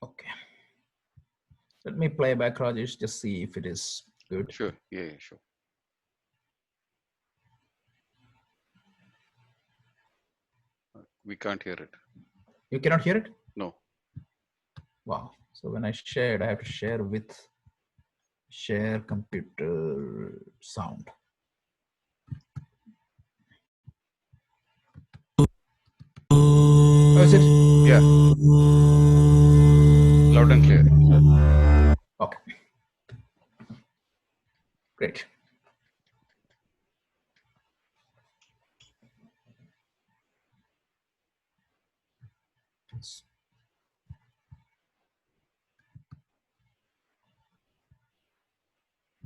Okay. Let me play back, Rajesh, just see if it is good. Sure. Yeah, sure. We can't hear it. You cannot hear it? No. Wow. So when I shared, I have to share with share computer sound. Oh, is it? Yeah. Loud and clear. Okay. Great.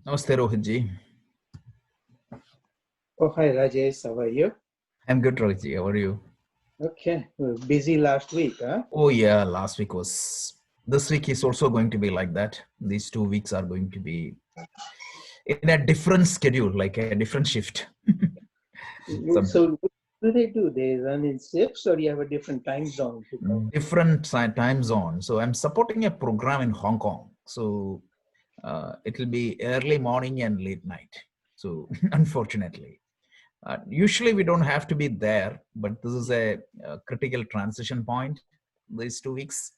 Namaste, Rohit ji. Oh, hi, Rajesh. How are you? I'm good, Rohit ji. How are you? Okay. Well, busy last week, huh? Oh, yeah. Last week was. This week is also going to be like that. These 2 weeks are going to be in a different schedule, like a different shift. So what do they do? They run in shifts or you have a different time zone? Different time zone. So I'm supporting a program in Hong Kong. So it will be early morning and late night. So unfortunately, usually we don't have to be there, but this is a critical transition point these 2 weeks.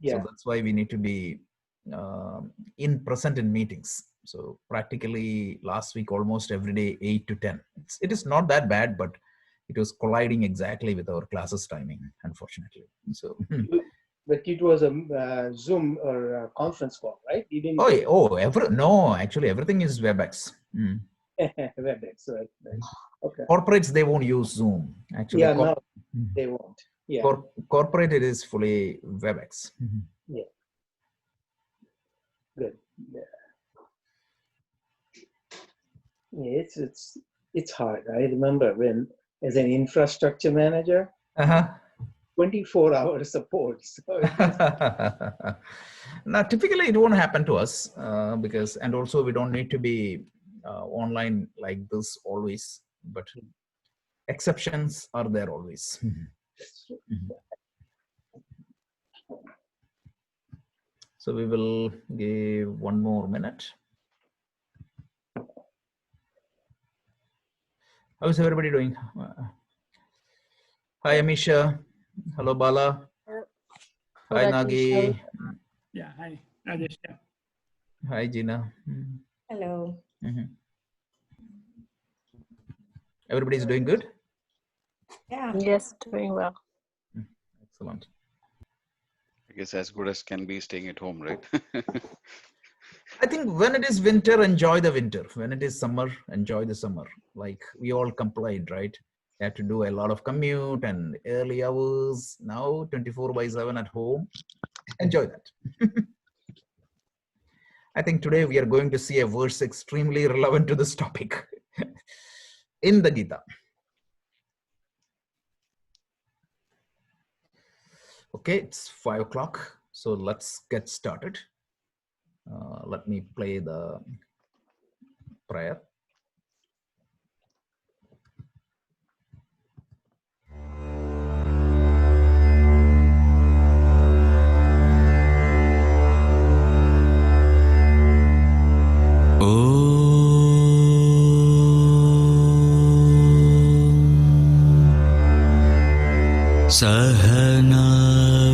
Yeah. So that's why we need to be in present in meetings. So practically last week, almost every day, 8 to 10. It is not that bad, but it was colliding exactly with our classes timing, unfortunately. So, But it was a Zoom or a conference call, right? You didn't no, actually everything is WebEx. WebEx, right? Okay. Corporates, they won't use Zoom. Actually, yeah, no, they won't. Yeah. Corporate, it is fully WebEx. Yeah. Good. Yeah. Yeah, it's hard. I remember when, as an infrastructure manager, 24-hour support. So now, typically, it won't happen to us because, and also we don't need to be online like this always. But exceptions are there always. So we will give 1 more minute. How is everybody doing? Hi, Amisha. Hello, Bala. Hi, Nagi. Yeah, hi, Rajesh. Yeah. Hi, Gina. Hello. Everybody's doing good? Yeah. Yes, doing well. Excellent. I guess as good as can be staying at home, right? I think when it is winter, enjoy the winter. When it is summer, enjoy the summer. Like we all complained, right? You have to do a lot of commute and early hours. Now 24/7 at home. Enjoy that. I think today we are going to see a verse extremely relevant to this topic in the Gita. Okay, it's 5 o'clock. So let's get started. Let me play the prayer.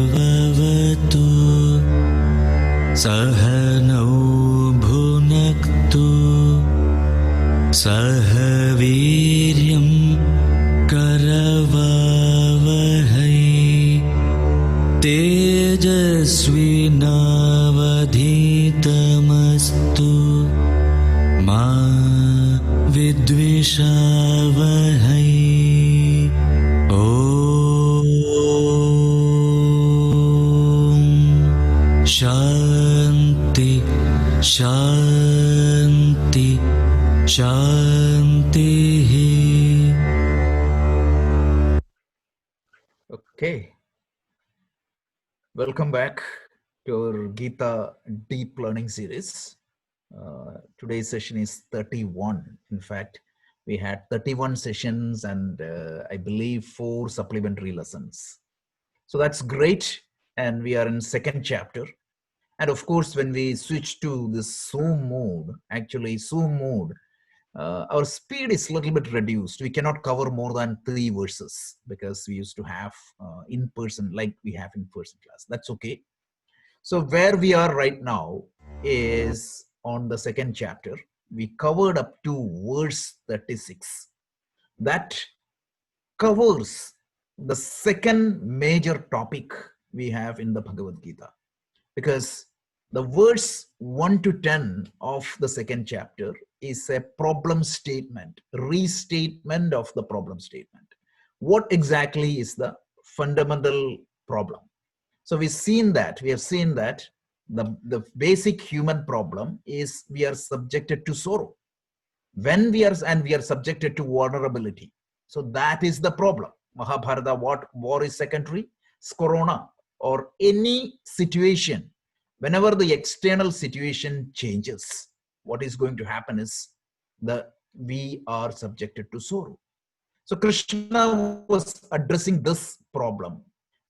सहनाववतु सहनौ भुनक्तु सह वीर्यं करवावहै तेजस्विनावधीतमस्तु मा विद्विषावहै शान्ति शान्ति शान्तिः. Okay. Welcome back to our Gita Deep Learning Series. Today's session is 31. In fact, we had 31 sessions and I believe 4 supplementary lessons. So that's great. and we are in second chapter. And of course, when we switch to this Zoom mode, actually Zoom mode, our speed is a little bit reduced. We cannot cover more than 3 verses because we used to have in person, like we have in person class. That's okay. So where we are right now is on the second chapter. We covered up to verse 36. That covers the second major topic we have in the Bhagavad Gita, because the verse 1 to 10 of the second chapter is a problem statement, restatement of the problem statement. What exactly is the fundamental problem? So we have seen that the basic human problem is we are subjected to sorrow. When we are subjected to vulnerability. So that is the problem. Mahabharata, what war is secondary? It's corona or any situation. Whenever the external situation changes, what is going to happen is we are subjected to sorrow. So Krishna was addressing this problem,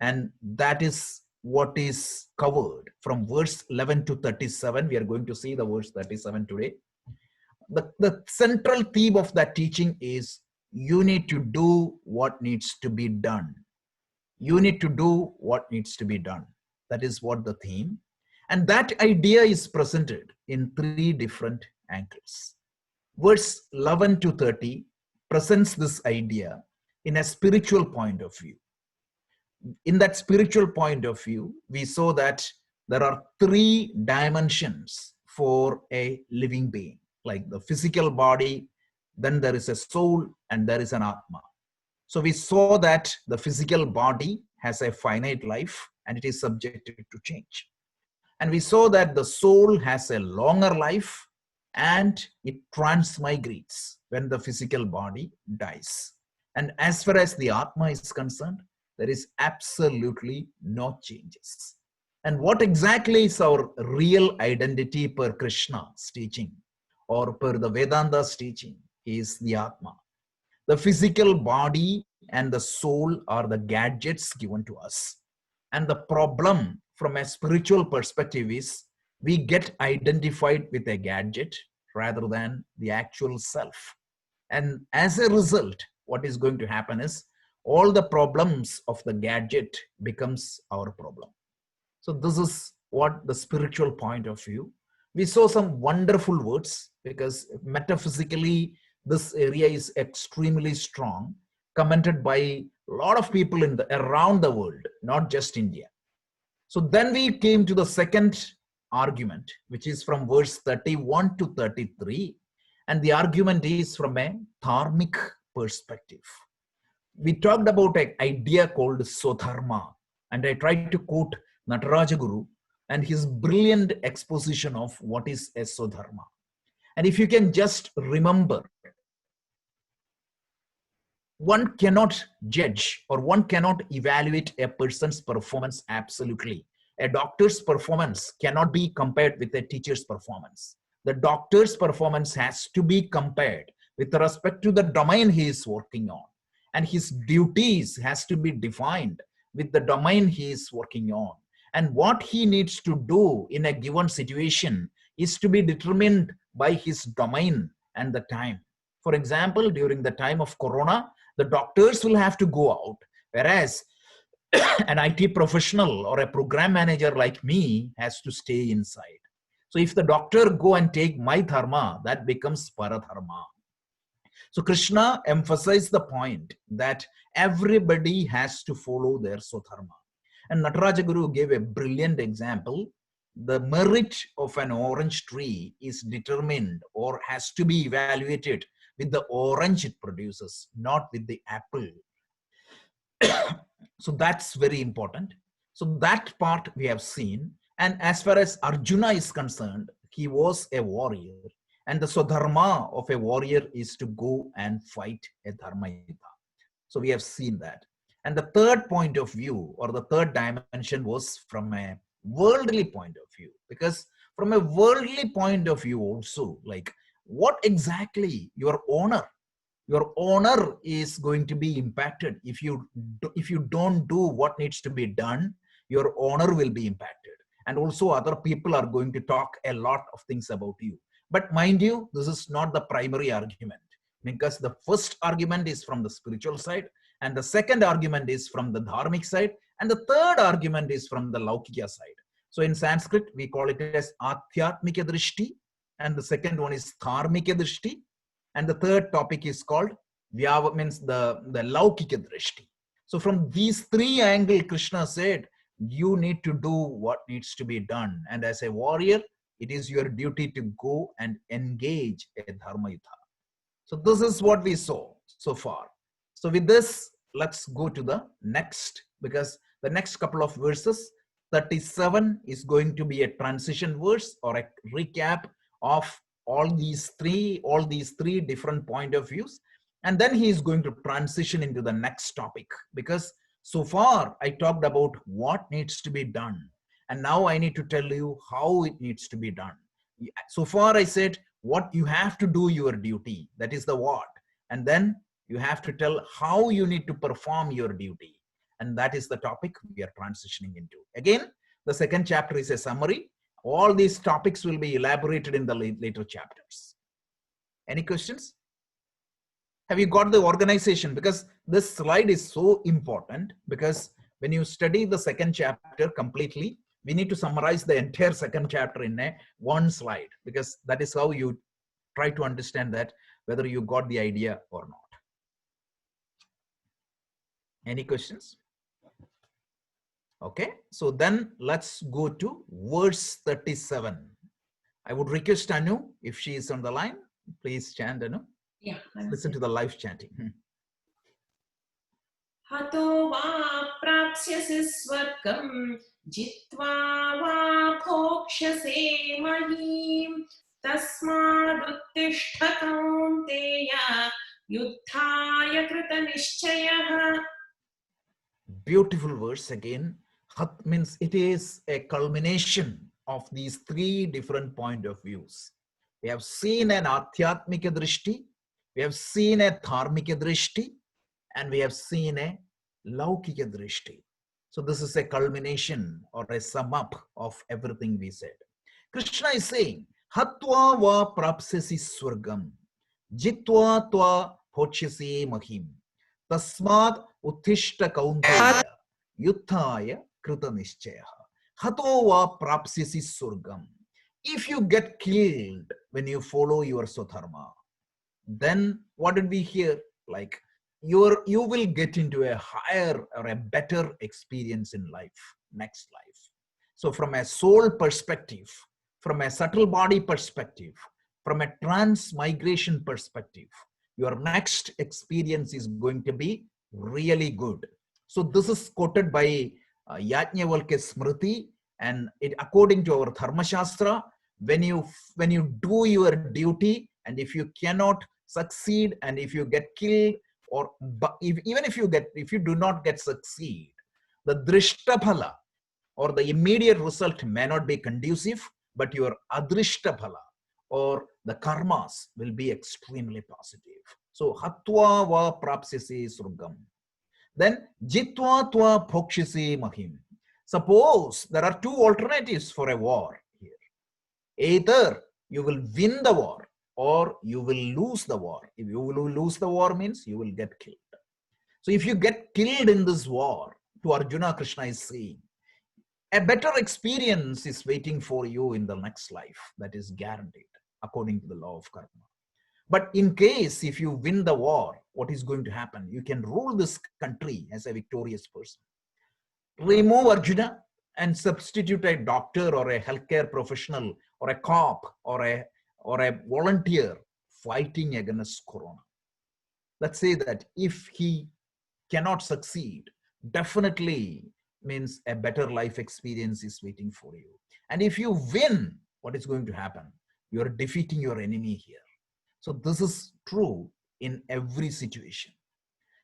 and that is what is covered from verse 11 to 37. We are going to see the verse 37 today. The central theme of that teaching is you need to do what needs to be done. You need to do what needs to be done. That is what the theme. And that idea is presented in 3 different angles. Verse 11 to 30 presents this idea in a spiritual point of view. In that spiritual point of view, we saw that there are 3 dimensions for a living being, like the physical body, then there is a soul, and there is an Atma. So we saw that the physical body has a finite life and it is subjected to change. And we saw that the soul has a longer life and it transmigrates when the physical body dies. And as far as the Atma is concerned, there is absolutely no changes. And what exactly is our real identity per Krishna's teaching or per the Vedanta's teaching is the Atma. The physical body and the soul are the gadgets given to us. And the problem from a spiritual perspective is we get identified with a gadget rather than the actual self. And as a result, what is going to happen is all the problems of the gadget becomes our problem. So this is what the spiritual point of view. We saw some wonderful words because metaphysically this area is extremely strong, commented by a lot of people around the world, not just India. So then we came to the second argument, which is from verse 31 to 33. And the argument is from a dharmic perspective. We talked about an idea called Sodharma, and I tried to quote Nataraja Guru and his brilliant exposition of what is a Sodharma. And if you can just remember, one cannot judge or one cannot evaluate a person's performance absolutely. A doctor's performance cannot be compared with a teacher's performance. The doctor's performance has to be compared with respect to the domain he is working on. And his duties has to be defined with the domain he is working on. And what he needs to do in a given situation is to be determined by his domain and the time. For example, during the time of Corona, the doctors will have to go out, whereas an IT professional or a program manager like me has to stay inside. So if the doctor go and take my dharma, that becomes paradharma. So Krishna emphasized the point that everybody has to follow their swadharma. And Nataraja Guru gave a brilliant example. The merit of an orange tree is determined or has to be evaluated with the orange it produces, not with the apple. So that's very important. So that part we have seen. And as far as Arjuna is concerned, he was a warrior. And the swadharma of a warrior is to go and fight a dharma yuddha. So we have seen that. And the third point of view or the third dimension was from a worldly point of view. Because from a worldly point of view also, like what exactly your honor is going to be impacted if you don't do what needs to be done. your honor will be impacted. And also other people are going to talk a lot of things about you. But mind you, this is not the primary argument, because the first argument is from the spiritual side, and the second argument is from the dharmic side, and the third argument is from the laukika side. So in Sanskrit, we call it as Adhyatmika Drishti, and the second one is Dharmika Drishti, and the third topic is called Vyava, means the Laukika Drishti. So from these three angles, Krishna said, you need to do what needs to be done. And as a warrior, it is your duty to go and engage a Dharma Yuddha. So this is what we saw so far. So with this, let's go to the next, because the next couple of verses, 37 is going to be a transition verse or a recap of all these three different point of views. And then he is going to transition into the next topic, because so far I talked about what needs to be done. And now I need to tell you how it needs to be done. So far I said what you have to do, your duty, that is the what. And then you have to tell how you need to perform your duty. And that is the topic we are transitioning into. Again, the second chapter is a summary. All these topics will be elaborated in the later chapters. Any questions? Have you got the organization? Because this slide is so important, because when you study the second chapter completely, we need to summarize the entire second chapter in one slide, because that is how you try to understand that whether you got the idea or not. Any questions? Okay, so then let's go to verse 37. I would request Anu, if she is on the line, please chant, Anu. Yeah. Listen to the live chanting. Hato va prapsyasi swargam jitva va bhokshase mahim tasmad uttishta kaunteya yuddhaya krita nishchayah. Beautiful verse again. Hat means it is a culmination of these three different point of views. We have seen an Adhyatmika Drishti, we have seen a Dharmika Drishti, and we have seen a Laukika Drishti. So this is a culmination or a sum up of everything we said. Krishna is saying, Hatva va prapsasi swargam, jitva tva bhokshase mahim, tasmad uttishta kaunteya, yuddhaya krita nishchaya. Hato va prapsasi swargam. If you get killed when you follow your Swadharma, then what did we hear? Like you will get into a higher or a better experience in life, next life. So from a soul perspective, from a subtle body perspective, from a transmigration perspective, your next experience is going to be really good. So this is quoted by Yajnavalkya Smriti, and it, according to our Dharma Shastra, when you do your duty, and if you cannot succeed, and if you get killed, or even if you do not get succeed, the drishta phala or the immediate result may not be conducive, but your adrishta phala or the karmas will be extremely positive. So hatva va prapsyase swargam. Then jitva tva bhokshase mahim. Suppose there are two alternatives for a war here. Either you will win the war or you will lose the war. If you will lose the war means you will get killed. So if you get killed in this war, to Arjuna, Krishna is saying, a better experience is waiting for you in the next life. That is guaranteed according to the law of karma. But in case if you win the war, what is going to happen? You can rule this country as a victorious person. Remove Arjuna and substitute a doctor or a healthcare professional or a cop or a volunteer fighting against corona. Let's say that if he cannot succeed, definitely means a better life experience is waiting for you. And if you win, what is going to happen? You are defeating your enemy here. So this is true in every situation.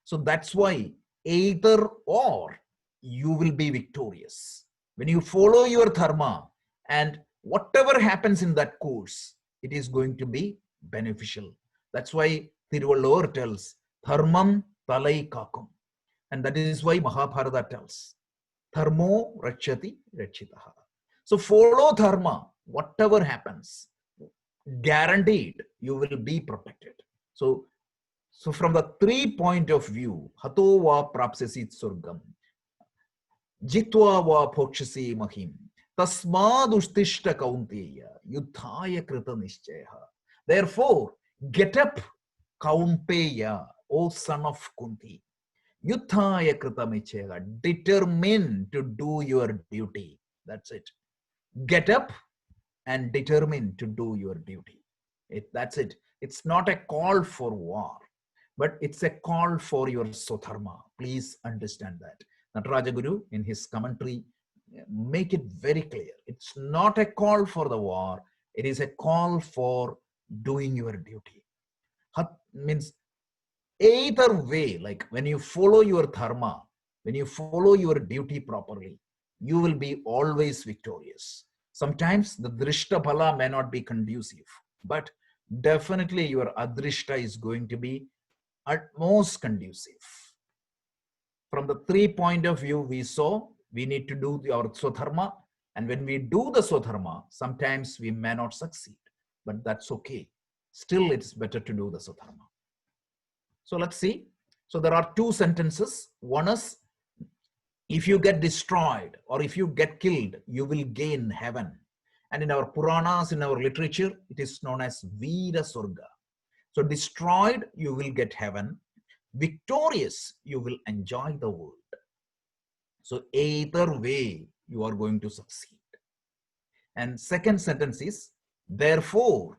So that's why either or you will be victorious. When you follow your dharma, and whatever happens in that course, it is going to be beneficial. That's why Thiruvalur tells, Dharmam talai kakum. And that is why Mahabharata tells, Dharmo rachati rachitaha. So follow dharma, whatever happens, guaranteed you will be protected. So from the 3 point of view, hato va prapsasi surgam, jitva va phokshasi mahim, tasmad ushtishta kaunteya, yuddhaya krita nishchayaha. Therefore, get up, Kaunteya, O son of Kunti. Yuddhaya krita nishchayaha. Determined to do your duty. That's it. Get up and determined to do your duty. That's it. It's not a call for war, but it's a call for your swadharma. Please understand that. Nataraja Guru, in his commentary, make it very clear. It's not a call for the war. It is a call for doing your duty. Means either way, like when you follow your dharma, when you follow your duty properly, you will be always victorious. Sometimes the drishta phala may not be conducive, but definitely your adrishta is going to be at most conducive. From the 3 point of view we saw, we need to do our swadharma, and when we do the swadharma, sometimes we may not succeed, but that's okay. Still, it's better to do the swadharma. So let's see. So there are 2 sentences. One is, if you get destroyed or if you get killed, you will gain heaven. And in our Puranas, in our literature, it is known as Veera Surga. So destroyed, you will get heaven. Victorious, you will enjoy the world. So either way, you are going to succeed. And second sentence is, therefore,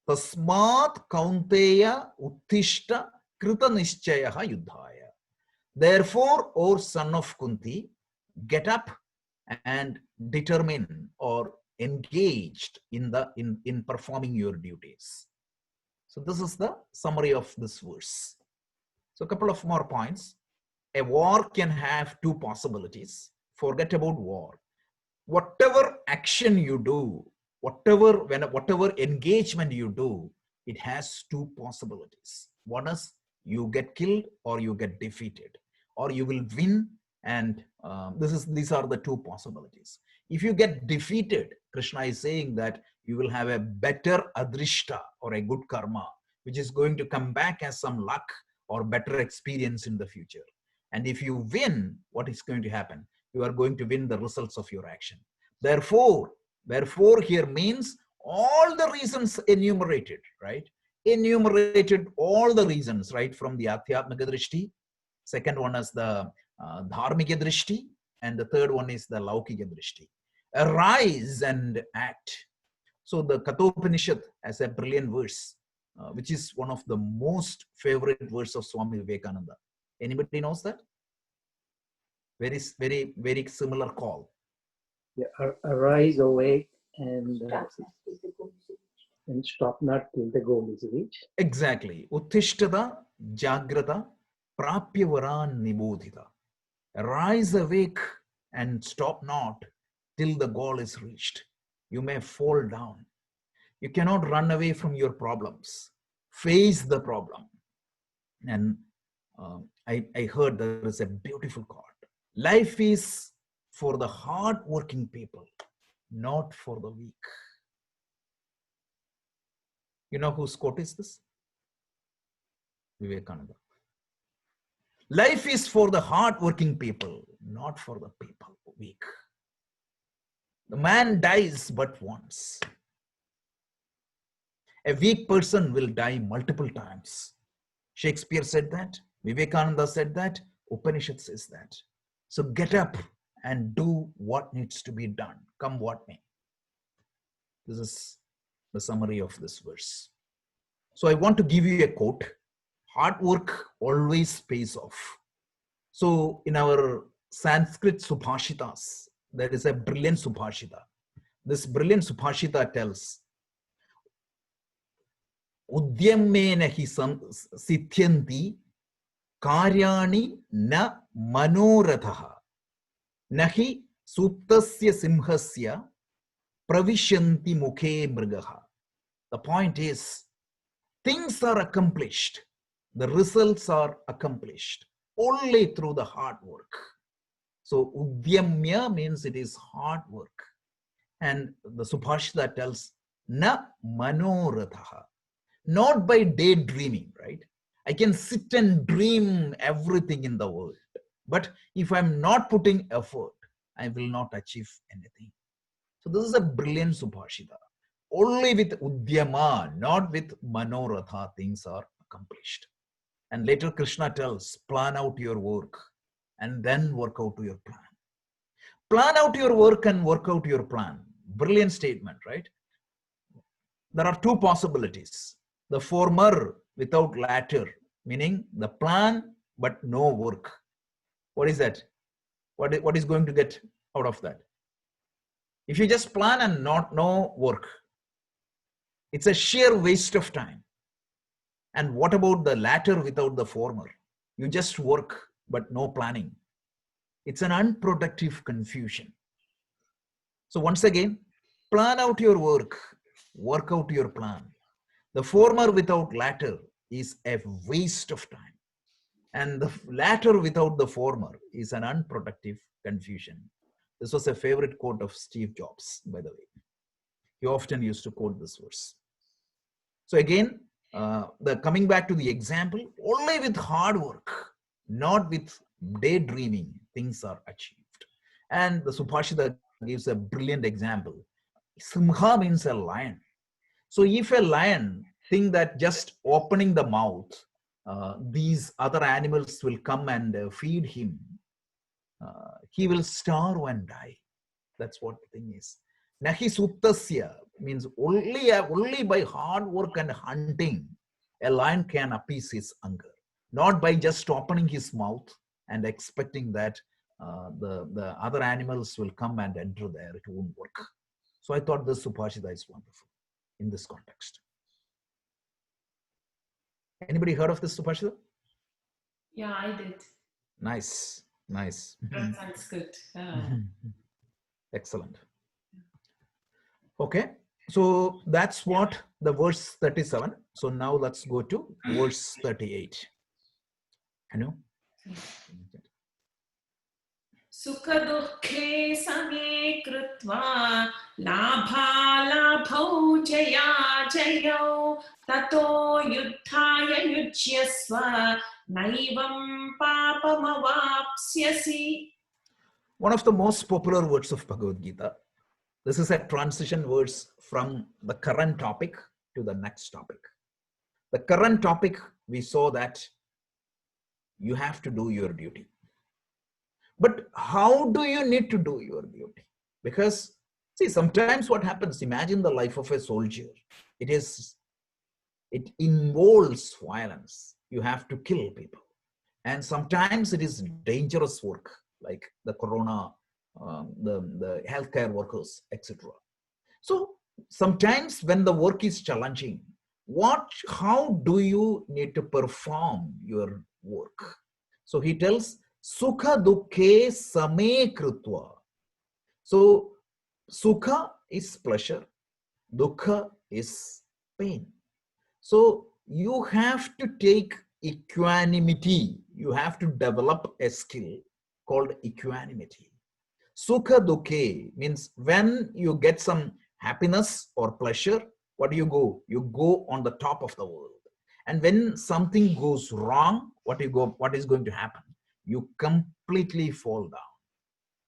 tasmat kaunteya uttishta krita nishchayaha yuddhaya. Therefore, O son of Kunti, get up and determine or engaged in performing your duties. So this is the summary of this verse. So a couple of more points. A war can have 2 possibilities. Forget about war. Whatever action you do, whatever engagement you do, it has 2 possibilities. One is you get killed or you get defeated, or you will win, and these are the 2 possibilities. If you get defeated, Krishna is saying that you will have a better adrishta or a good karma, which is going to come back as some luck or better experience in the future. And if you win, what is going to happen? You are going to win the results of your action. Therefore here means all the reasons enumerated, right? Enumerated all the reasons, right? From the Adhyatmika Drishti. Second one is the Dharmika Drishti. And the third one is the Laukika Drishti. Arise and act. So the Kathopanishad has a brilliant verse, which is one of the most favorite verse of Swami Vivekananda. Anybody knows that? Very, very, very similar call. Yeah, arise, awake, and stop not till the goal is reached. Exactly. Uttishtada jagrata prapyavaran nibodhita. Rise awake and stop not till the goal is reached. You may fall down. You cannot run away from your problems. Face the problem. And I heard there is a beautiful quote. Life is for the hard-working people, not for the weak. You know whose quote is this? Vivekananda. Life is for the hard-working people, not for the people weak. The man dies but once. A weak person will die multiple times. Shakespeare said that. Vivekananda said that. Upanishad says that. So get up and do what needs to be done, come what may. This is the summary of this verse. So I want to give you a quote. Hard work always pays off. So in our Sanskrit Subhashitas, there is a brilliant Subhashita. This brilliant Subhashita tells, Udyamena hi sithyanti karyani na manorathaha nahi suttasya simhasya pravishanti mukhe mrigaha. The point is, things are accomplished. The results are accomplished only through the hard work. So udyamya means it is hard work. And the Subhashita tells, na manoratha, not by daydreaming, right? I can sit and dream everything in the world. But if I'm not putting effort, I will not achieve anything. So this is a brilliant Subhashita. Only with udyama, not with manoratha, things are accomplished. And later Krishna tells, plan out your work and then work out your plan. Plan out your work and work out your plan. Brilliant statement, right? There are two possibilities. The former without latter, meaning the plan but no work. What is that? What is going to get out of that? If you just plan and not no work, it's a sheer waste of time. And what about the latter without the former? You just work but no planning. It's an unproductive confusion. So once again, plan out your work out your plan. The former without latter is a waste of time. And the latter without the former is an unproductive confusion. This was a favorite quote of Steve Jobs, by the way. He often used to quote this verse. So again, coming back to the example, only with hard work, not with daydreaming, things are achieved. And the Subhashita gives a brilliant example. Samkhya means a lion. So if a lion think that just opening the mouth, these other animals will come and feed him, he will starve and die. That's what the thing is. Nahi suttasya means only by hard work and hunting, a lion can appease his hunger. Not by just opening his mouth and expecting that the other animals will come and enter there. It won't work. So I thought this Subhashita is wonderful in this context. Anybody heard of this Subhashita? Yeah, I did. Nice. That sounds good. Excellent. Okay, so that's what the verse 37. So now let's go to verse 38. Anu? Sukha dukhe same krutva labhalabhau jaya jayau tato yuddhaya yujyasva naivam papamavapsyasi. One of the most popular words of Bhagavad Gita. This is a transition verse from the current topic to the next topic. The current topic, we saw that you have to do your duty. But how do you need to do your duty? Because, see, sometimes what happens, imagine the life of a soldier. It involves violence. You have to kill people. And sometimes it is dangerous work, like the corona, the healthcare workers, etc. So sometimes when the work is challenging, how do you need to perform your work? So he tells, Sukha dukhe same krutva. So sukha is pleasure, dukkha is pain. So you have to take equanimity. You have to develop a skill called equanimity. Sukha dukhe means when you get some happiness or pleasure, what do you go? You go on the top of the world. And when something goes wrong, what is going to happen? You completely fall down.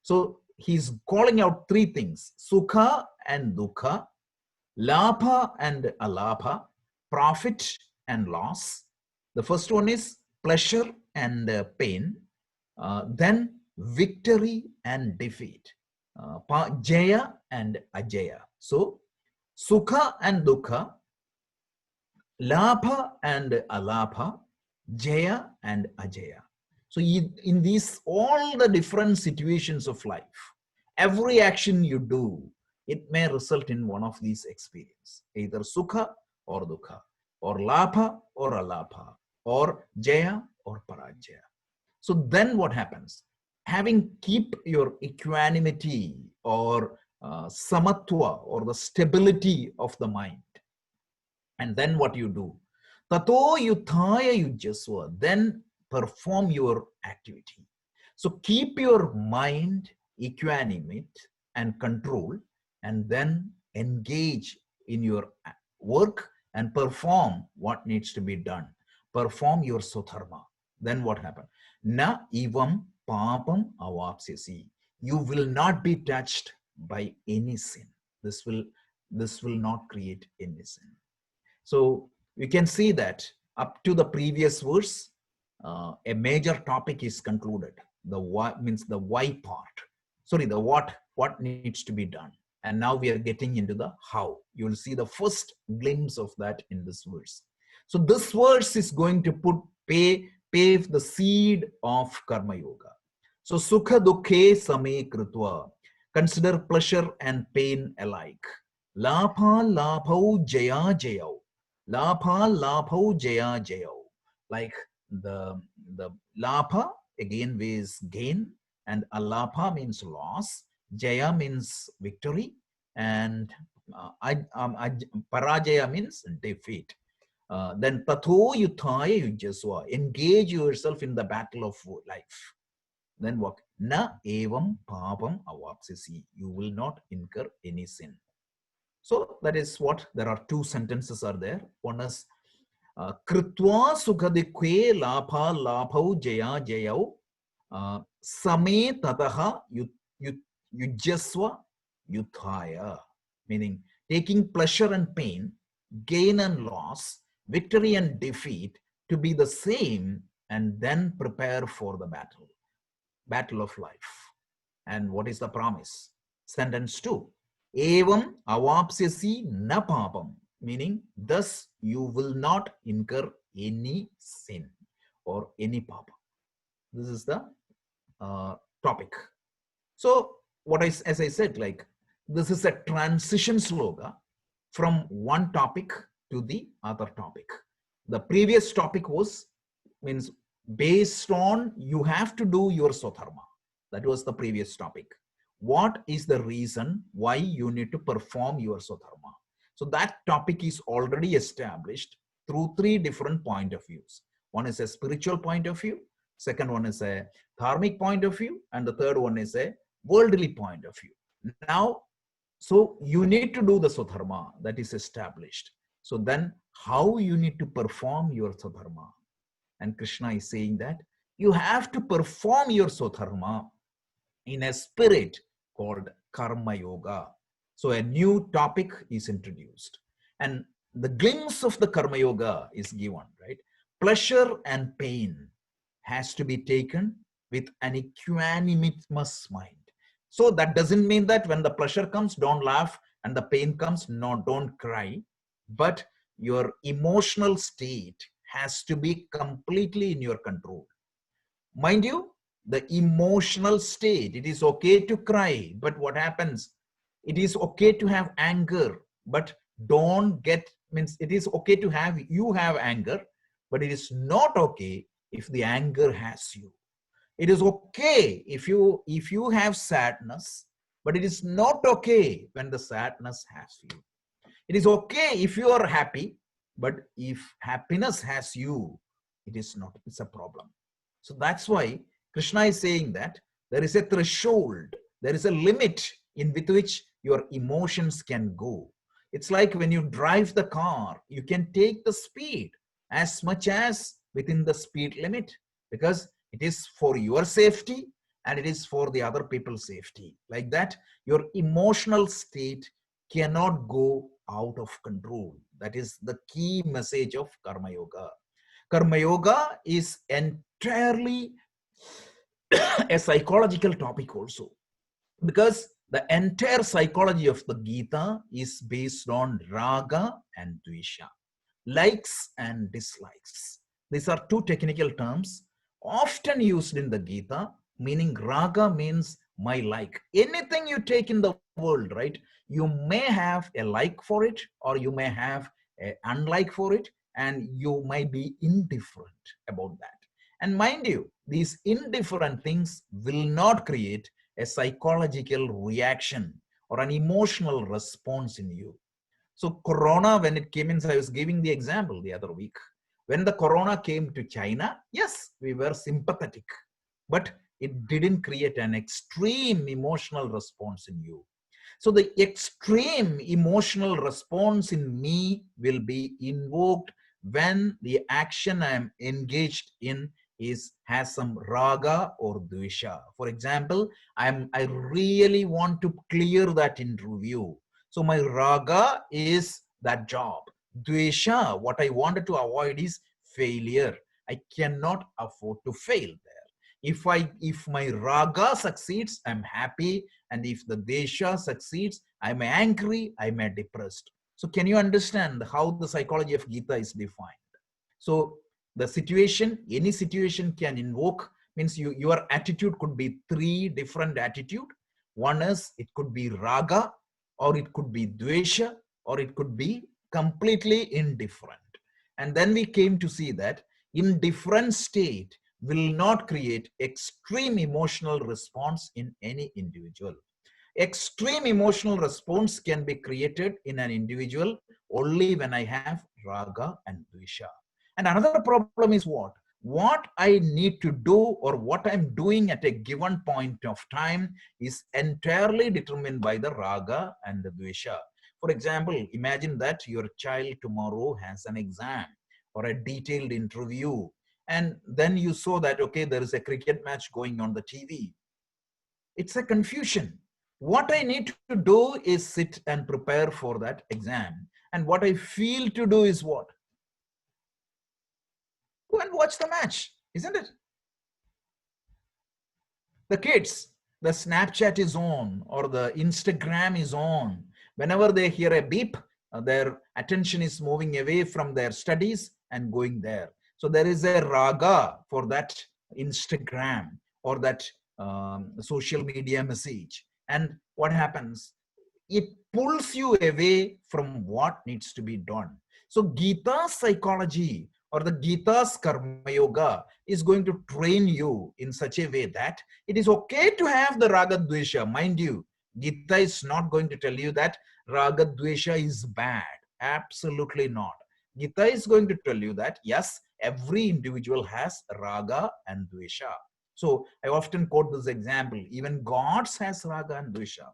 So he's calling out three things: sukha and dukkha, labha and alabha, profit and loss. The first one is pleasure and pain, then victory and defeat, jaya and ajaya. So sukha and dukkha, labha and alabha, jaya and ajaya. So in these, all the different situations of life, every action you do, it may result in one of these experiences, either sukha or dukkha, or labha or alabha, or jaya or parajaya. So then what happens? Keep your equanimity or samatwa, or the stability of the mind. And then what you do? Tato yuthaya yujyasva, then perform your activity. So keep your mind equanimate and control, and then engage in your work and perform what needs to be done. Perform your swadharma. Then what happened? Na evam papam avapsyasi. You will not be touched by any sin. This will not create any sin. So you can see that up to the previous verse, a major topic is concluded. The why means the why part. Sorry, the what needs to be done. And now we are getting into the how. You will see the first glimpse of that in this verse. So this verse is going to pave the seed of Karma Yoga. So Sukha Dukhe Same Krutva. Consider pleasure and pain alike. Labha labhau jaya jayau. Labha labhau jaya jayau. Like the labha again means gain, and alabha means loss. Jaya means victory, and parajaya means defeat. Then tatho yuthaya yujaswa. Engage yourself in the battle of life. Then what? Na evam papam avapsisi. You will not incur any sin. So that is what, there are two sentences are there. One is Kritva sukhadikwe labha labhau jaya jayau same tataha yujaswa yuthaya. Meaning taking pleasure and pain, gain and loss, victory and defeat to be the same, and then prepare for the battle of life. And what is the promise? Sentence 2. Evam avapsyasi na papam. Meaning, thus you will not incur any sin or any papa. This is the topic. So, as I said, like this is a transition sloga from one topic to the other topic. The previous topic means based on you have to do your swadharma. That was the previous topic. What is the reason why you need to perform your swadharma? So that topic is already established through 3 different point of views. One is a spiritual point of view, second one is a dharmic point of view, and the third one is a worldly point of view. Now, so you need to do the swadharma, that is established. So then how you need to perform your swadharma? And Krishna is saying that you have to perform your swadharma in a spirit called Karma Yoga. So a new topic is introduced. And the glimpse of the Karma Yoga is given, right? Pleasure and pain has to be taken with an equanimous mind. So that doesn't mean that when the pleasure comes, don't laugh, and the pain comes, no, don't cry. But your emotional state has to be completely in your control. Mind you, the emotional state, it is okay to cry, but what happens? It is okay to have anger, but it is okay to have anger, but it is not okay if the anger has you. It is okay if you have sadness, but it is not okay when the sadness has you. It is okay if you are happy, but if happiness has you, it's a problem. So that's why Krishna is saying that there is a threshold, there is a limit in with which your emotions can go. It's like when you drive the car, you can take the speed as much as within the speed limit, because it is for your safety and it is for the other people's safety. Like that, your emotional state cannot go out of control. That is the key message of Karma Yoga. Karma Yoga is entirely a psychological topic also, because the entire psychology of the Gita is based on raga and dvesha, likes and dislikes. These are 2 technical terms often used in the Gita, meaning raga means my like. Anything you take in the world, right? You may have a like for it, or you may have an unlike for it, and you might be indifferent about that. And mind you, these indifferent things will not create a psychological reaction or an emotional response in you. So Corona, when it came in, I was giving the example the other week. When the Corona came to China, yes, we were sympathetic. But it didn't create an extreme emotional response in you. So the extreme emotional response in me will be invoked when the action I am engaged in has some raga or dvesha. For example, I really want to clear that interview. So my raga is that job. Dvesha, what I wanted to avoid is failure. I cannot afford to fail there. If my raga succeeds, I'm happy. And if the desha succeeds, I'm angry, I'm depressed. So can you understand how the psychology of Gita is defined? So the situation, any situation can invoke, means your attitude could be three different attitude. One is, it could be raga, or it could be dvesha, or it could be completely indifferent. And then we came to see that indifferent state will not create extreme emotional response in any individual. Extreme emotional response can be created in an individual only when I have raga and dvesha. And another problem is what? What I need to do or what I'm doing at a given point of time is entirely determined by the raga and the dvesha. For example, imagine that your child tomorrow has an exam or a detailed interview, and then you saw that, okay, there is a cricket match going on the TV. It's a confusion. What I need to do is sit and prepare for that exam. And what I feel to do is what? Go and watch the match, isn't it? The kids, the Snapchat is on or the Instagram is on. Whenever they hear a beep, their attention is moving away from their studies and going there. So there is a raga for that Instagram or that social media message. And what happens? It pulls you away from what needs to be done. So Gita's psychology or the Gita's karma yoga is going to train you in such a way that it is okay to have the raga dvesha. Mind you, Gita is not going to tell you that raga dvesha is bad. Absolutely not. Gita is going to tell you that yes, every individual has raga and dvesha. So I often quote this example, even gods has raga and dvesha.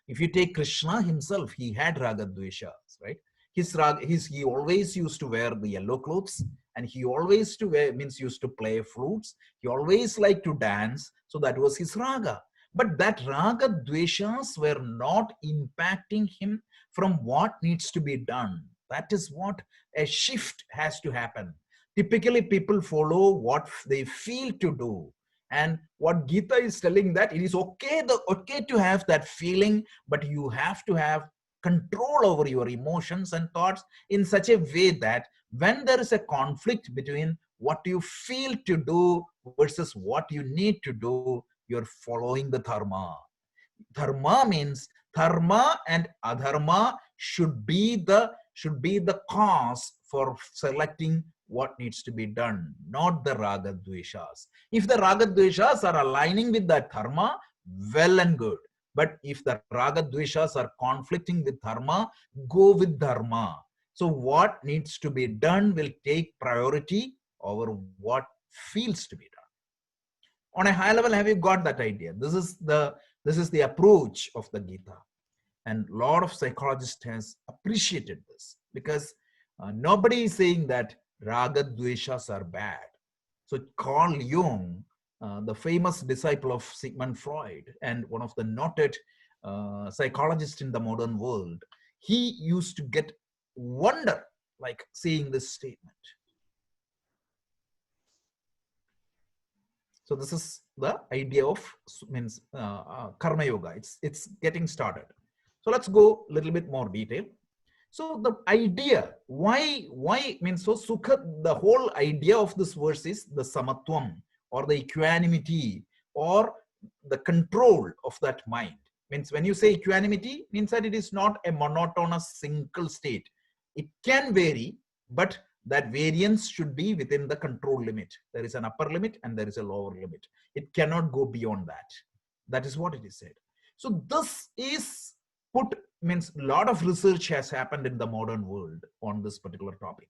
If you take Krishna himself, he had raga dveshas, right? He always used to wear the yellow clothes, and he always used to play flutes. He always liked to dance, so that was his raga. But that raga dveshas were not impacting him from what needs to be done. That is what a shift has to happen. Typically, people follow what they feel to do. And what Gita is telling, that it is okay to have that feeling, but you have to have control over your emotions and thoughts in such a way that when there is a conflict between what you feel to do versus what you need to do, you're following the dharma. Dharma means dharma and adharma should be the cause for selecting what needs to be done, not the raga dveshas. If the raga dveshas are aligning with that dharma, well and good. But if the raga dveshas are conflicting with dharma, go with dharma. So what needs to be done will take priority over what feels to be done. On a high level, have you got that idea? This is the approach of the Gita. And a lot of psychologists has appreciated this, because nobody is saying that raga dveshas are bad. So Carl Jung, the famous disciple of Sigmund Freud and one of the noted psychologists in the modern world, he used to get wonder like seeing this statement. So this is the idea of karma yoga. It's getting started. So let's go a little bit more detail. So the idea, why means, so sukha, the whole idea of this verse is the samatvam or the equanimity or the control of that mind. Means when you say equanimity, means that it is not a monotonous single state. It can vary, but that variance should be within the control limit. There is an upper limit and there is a lower limit. It cannot go beyond that. That is what it is said. So this is means a lot of research has happened in the modern world on this particular topic.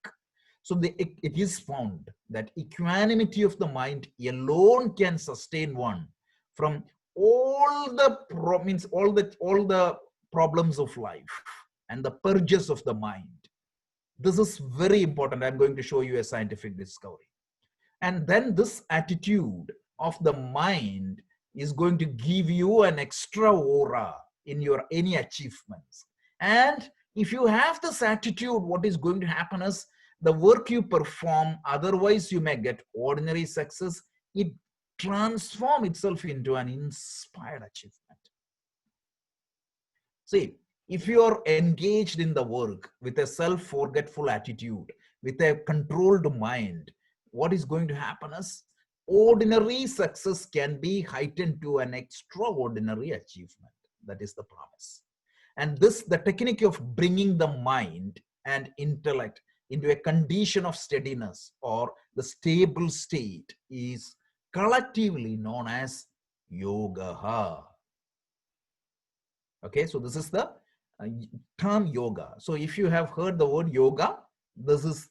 So it is found that equanimity of the mind alone can sustain one from all the all the problems of life and the purges of the mind. This is very important. I'm going to show you a scientific discovery. And then this attitude of the mind is going to give you an extra aura in your any achievements. And if you have this attitude, what is going to happen is the work you perform, otherwise you may get ordinary success, it transforms itself into an inspired achievement. See, if you are engaged in the work with a self-forgetful attitude, with a controlled mind, what is going to happen is ordinary success can be heightened to an extraordinary achievement. That is the promise. And this, the technique of bringing the mind and intellect into a condition of steadiness or the stable state is collectively known as yoga. Okay, so this is the term yoga. So if you have heard the word yoga, this is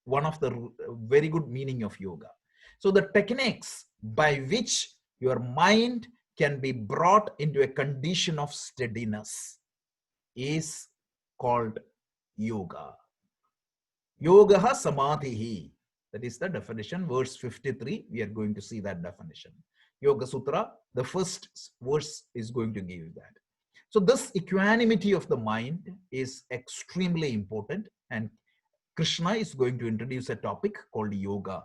one of the very good meaning of yoga. So the techniques by which your mind can be brought into a condition of steadiness is called yoga. Yogaha samadhihi. That is the definition, verse 53. We are going to see that definition. Yoga Sutra, the first verse is going to give that. So this equanimity of the mind is extremely important, and Krishna is going to introduce a topic called yoga.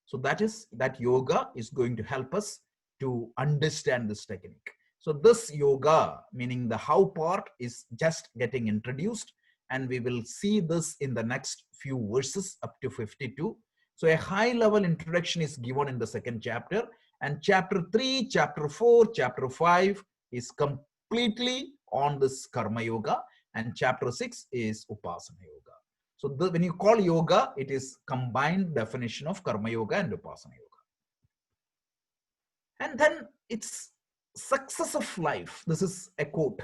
So that yoga is going to help us to understand this technique. So this yoga, meaning the how part, is just getting introduced, and we will see this in the next few verses up to 52. So a high level introduction is given in the second chapter, and chapter 3, chapter 4, chapter 5 is completely on this karma yoga, and chapter 6 is upasana yoga. So when you call yoga, it is combined definition of karma yoga and upasana yoga. And then it's success of life. This is a quote.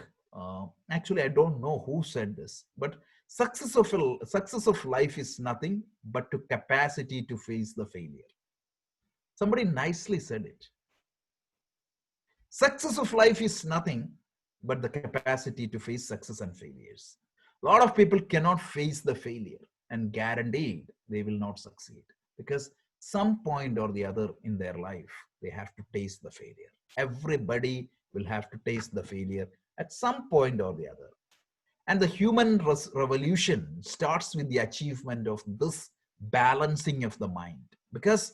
Actually, I don't know who said this, but success of life is nothing but the capacity to face the failure. Somebody nicely said it. Success of life is nothing but the capacity to face success and failures. A lot of people cannot face the failure, and guaranteed they will not succeed, because some point or the other in their life, they have to taste the failure. Everybody will have to taste the failure at some point or the other. And the human revolution starts with the achievement of this balancing of the mind, because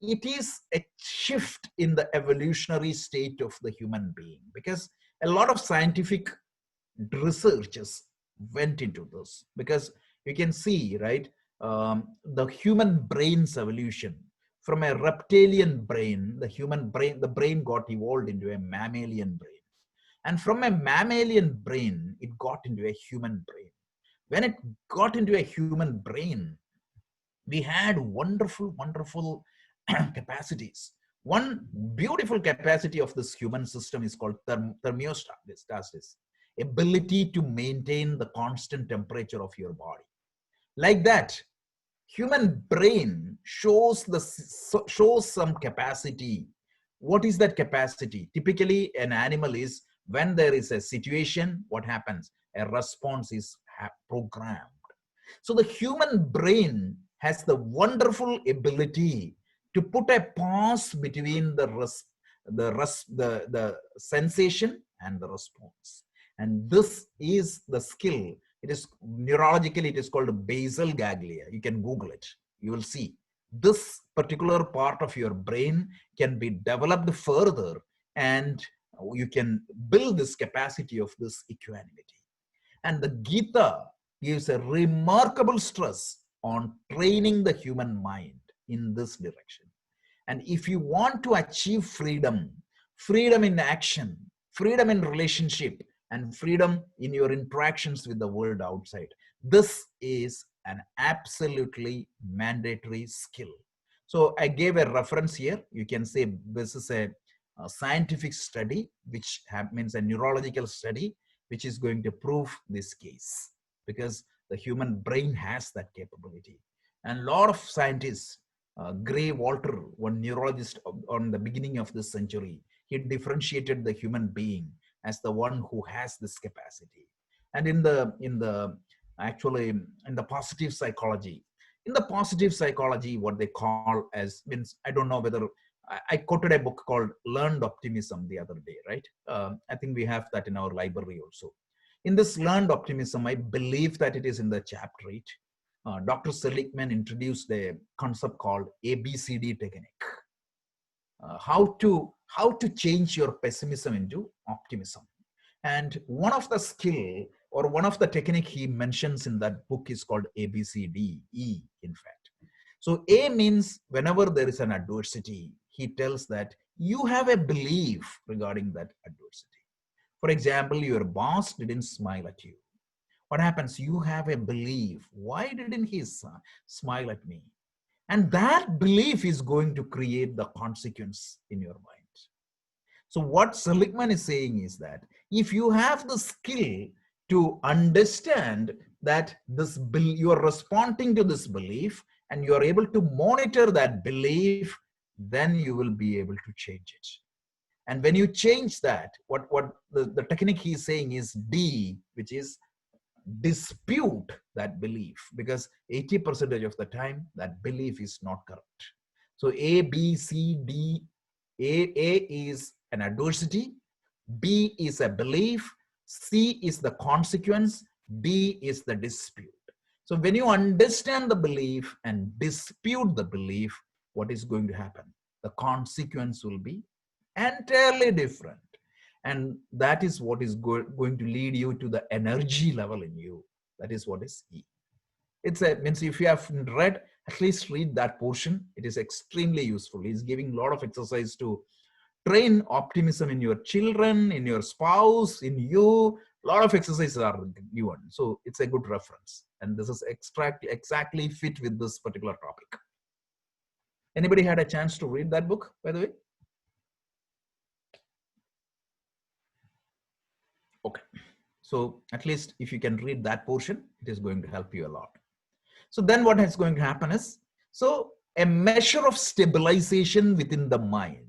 it is a shift in the evolutionary state of the human being, because a lot of scientific researches went into this, because you can see, right, the human brain's evolution from a reptilian brain, the brain got evolved into a mammalian brain. And from a mammalian brain, it got into a human brain. When it got into a human brain, we had wonderful, wonderful capacities. One beautiful capacity of this human system is called thermostasis, ability to maintain the constant temperature of your body. Like that, human brain shows some capacity. What is that capacity? Typically, an animal is, when there is a situation, what happens? A response is programmed. So the human brain has the wonderful ability to put a pause between the sensation and the response. And this is the skill. It is neurologically, it is called basal ganglia. You can Google it. You will see this particular part of your brain can be developed further, and you can build this capacity of this equanimity. And the Gita gives a remarkable stress on training the human mind in this direction. And if you want to achieve freedom, freedom in action, freedom in relationship, and freedom in your interactions with the world outside, this is an absolutely mandatory skill. So I gave a reference here. You can say this is a scientific study, which means a neurological study, which is going to prove this case, because the human brain has that capability. And a lot of scientists, Gray Walter, one neurologist on the beginning of this century, he differentiated the human being as the one who has this capacity. And in the actually in the positive psychology, what they call as, means, I don't know whether I quoted a book called Learned Optimism the other day, right? I think we have that in our library also. In this Learned Optimism, I believe that it is in the chapter 8. Dr. Seligman introduced a concept called ABCD technique. How to change your pessimism into optimism. And one of the skill or one of the technique he mentions in that book is called ABCD, E, in fact. So A means whenever there is an adversity, he tells that you have a belief regarding that adversity. For example, your boss didn't smile at you. What happens? You have a belief. Why didn't he smile at me? And that belief is going to create the consequence in your mind. So what Seligman is saying is that if you have the skill to understand that you are responding to this belief and you are able to monitor that belief, then you will be able to change it. And when you change that, what the technique he's saying is D, which is dispute that belief, because 80% of the time that belief is not correct. So A, B, C, D. A is an adversity, B is a belief, C is the consequence, D is the dispute. So when you understand the belief and dispute the belief, what is going to happen? The consequence will be entirely different. And that is what is going to lead you to the energy level in you. That is what is E. Means if you have read, at least read that portion. It is extremely useful. He's giving a lot of exercise to train optimism in your children, in your spouse, in you. A lot of exercises are given. So it's a good reference. And this is exactly fit with this particular topic. Anybody had a chance to read that book, by the way? Okay. So at least if you can read that portion, it is going to help you a lot. So then what is going to happen is, so a measure of stabilization within the mind.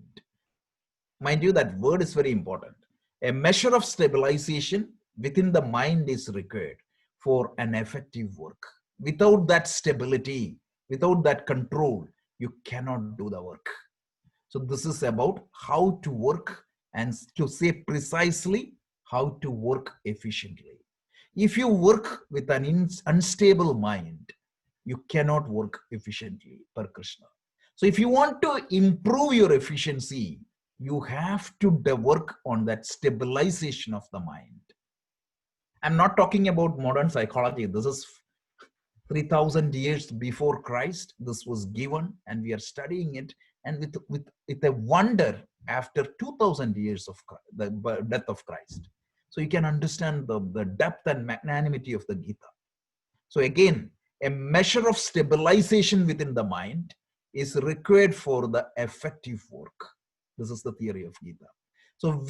Mind you, that word is very important. A measure of stabilization within the mind is required for an effective work. Without that stability, without that control, you cannot do the work. So this is about how to work, and to say precisely how to work efficiently. If you work with an unstable mind, you cannot work efficiently, per Krishna. So if you want to improve your efficiency, you have to work on that stabilization of the mind. I'm not talking about modern psychology. This is 3,000 years before Christ. This was given, and we are studying it. And with a wonder after 2,000 years of the death of Christ. So you can understand the depth and magnanimity of the Gita. So again, a measure of stabilization within the mind is required for the effective work. This is the theory of Gita. So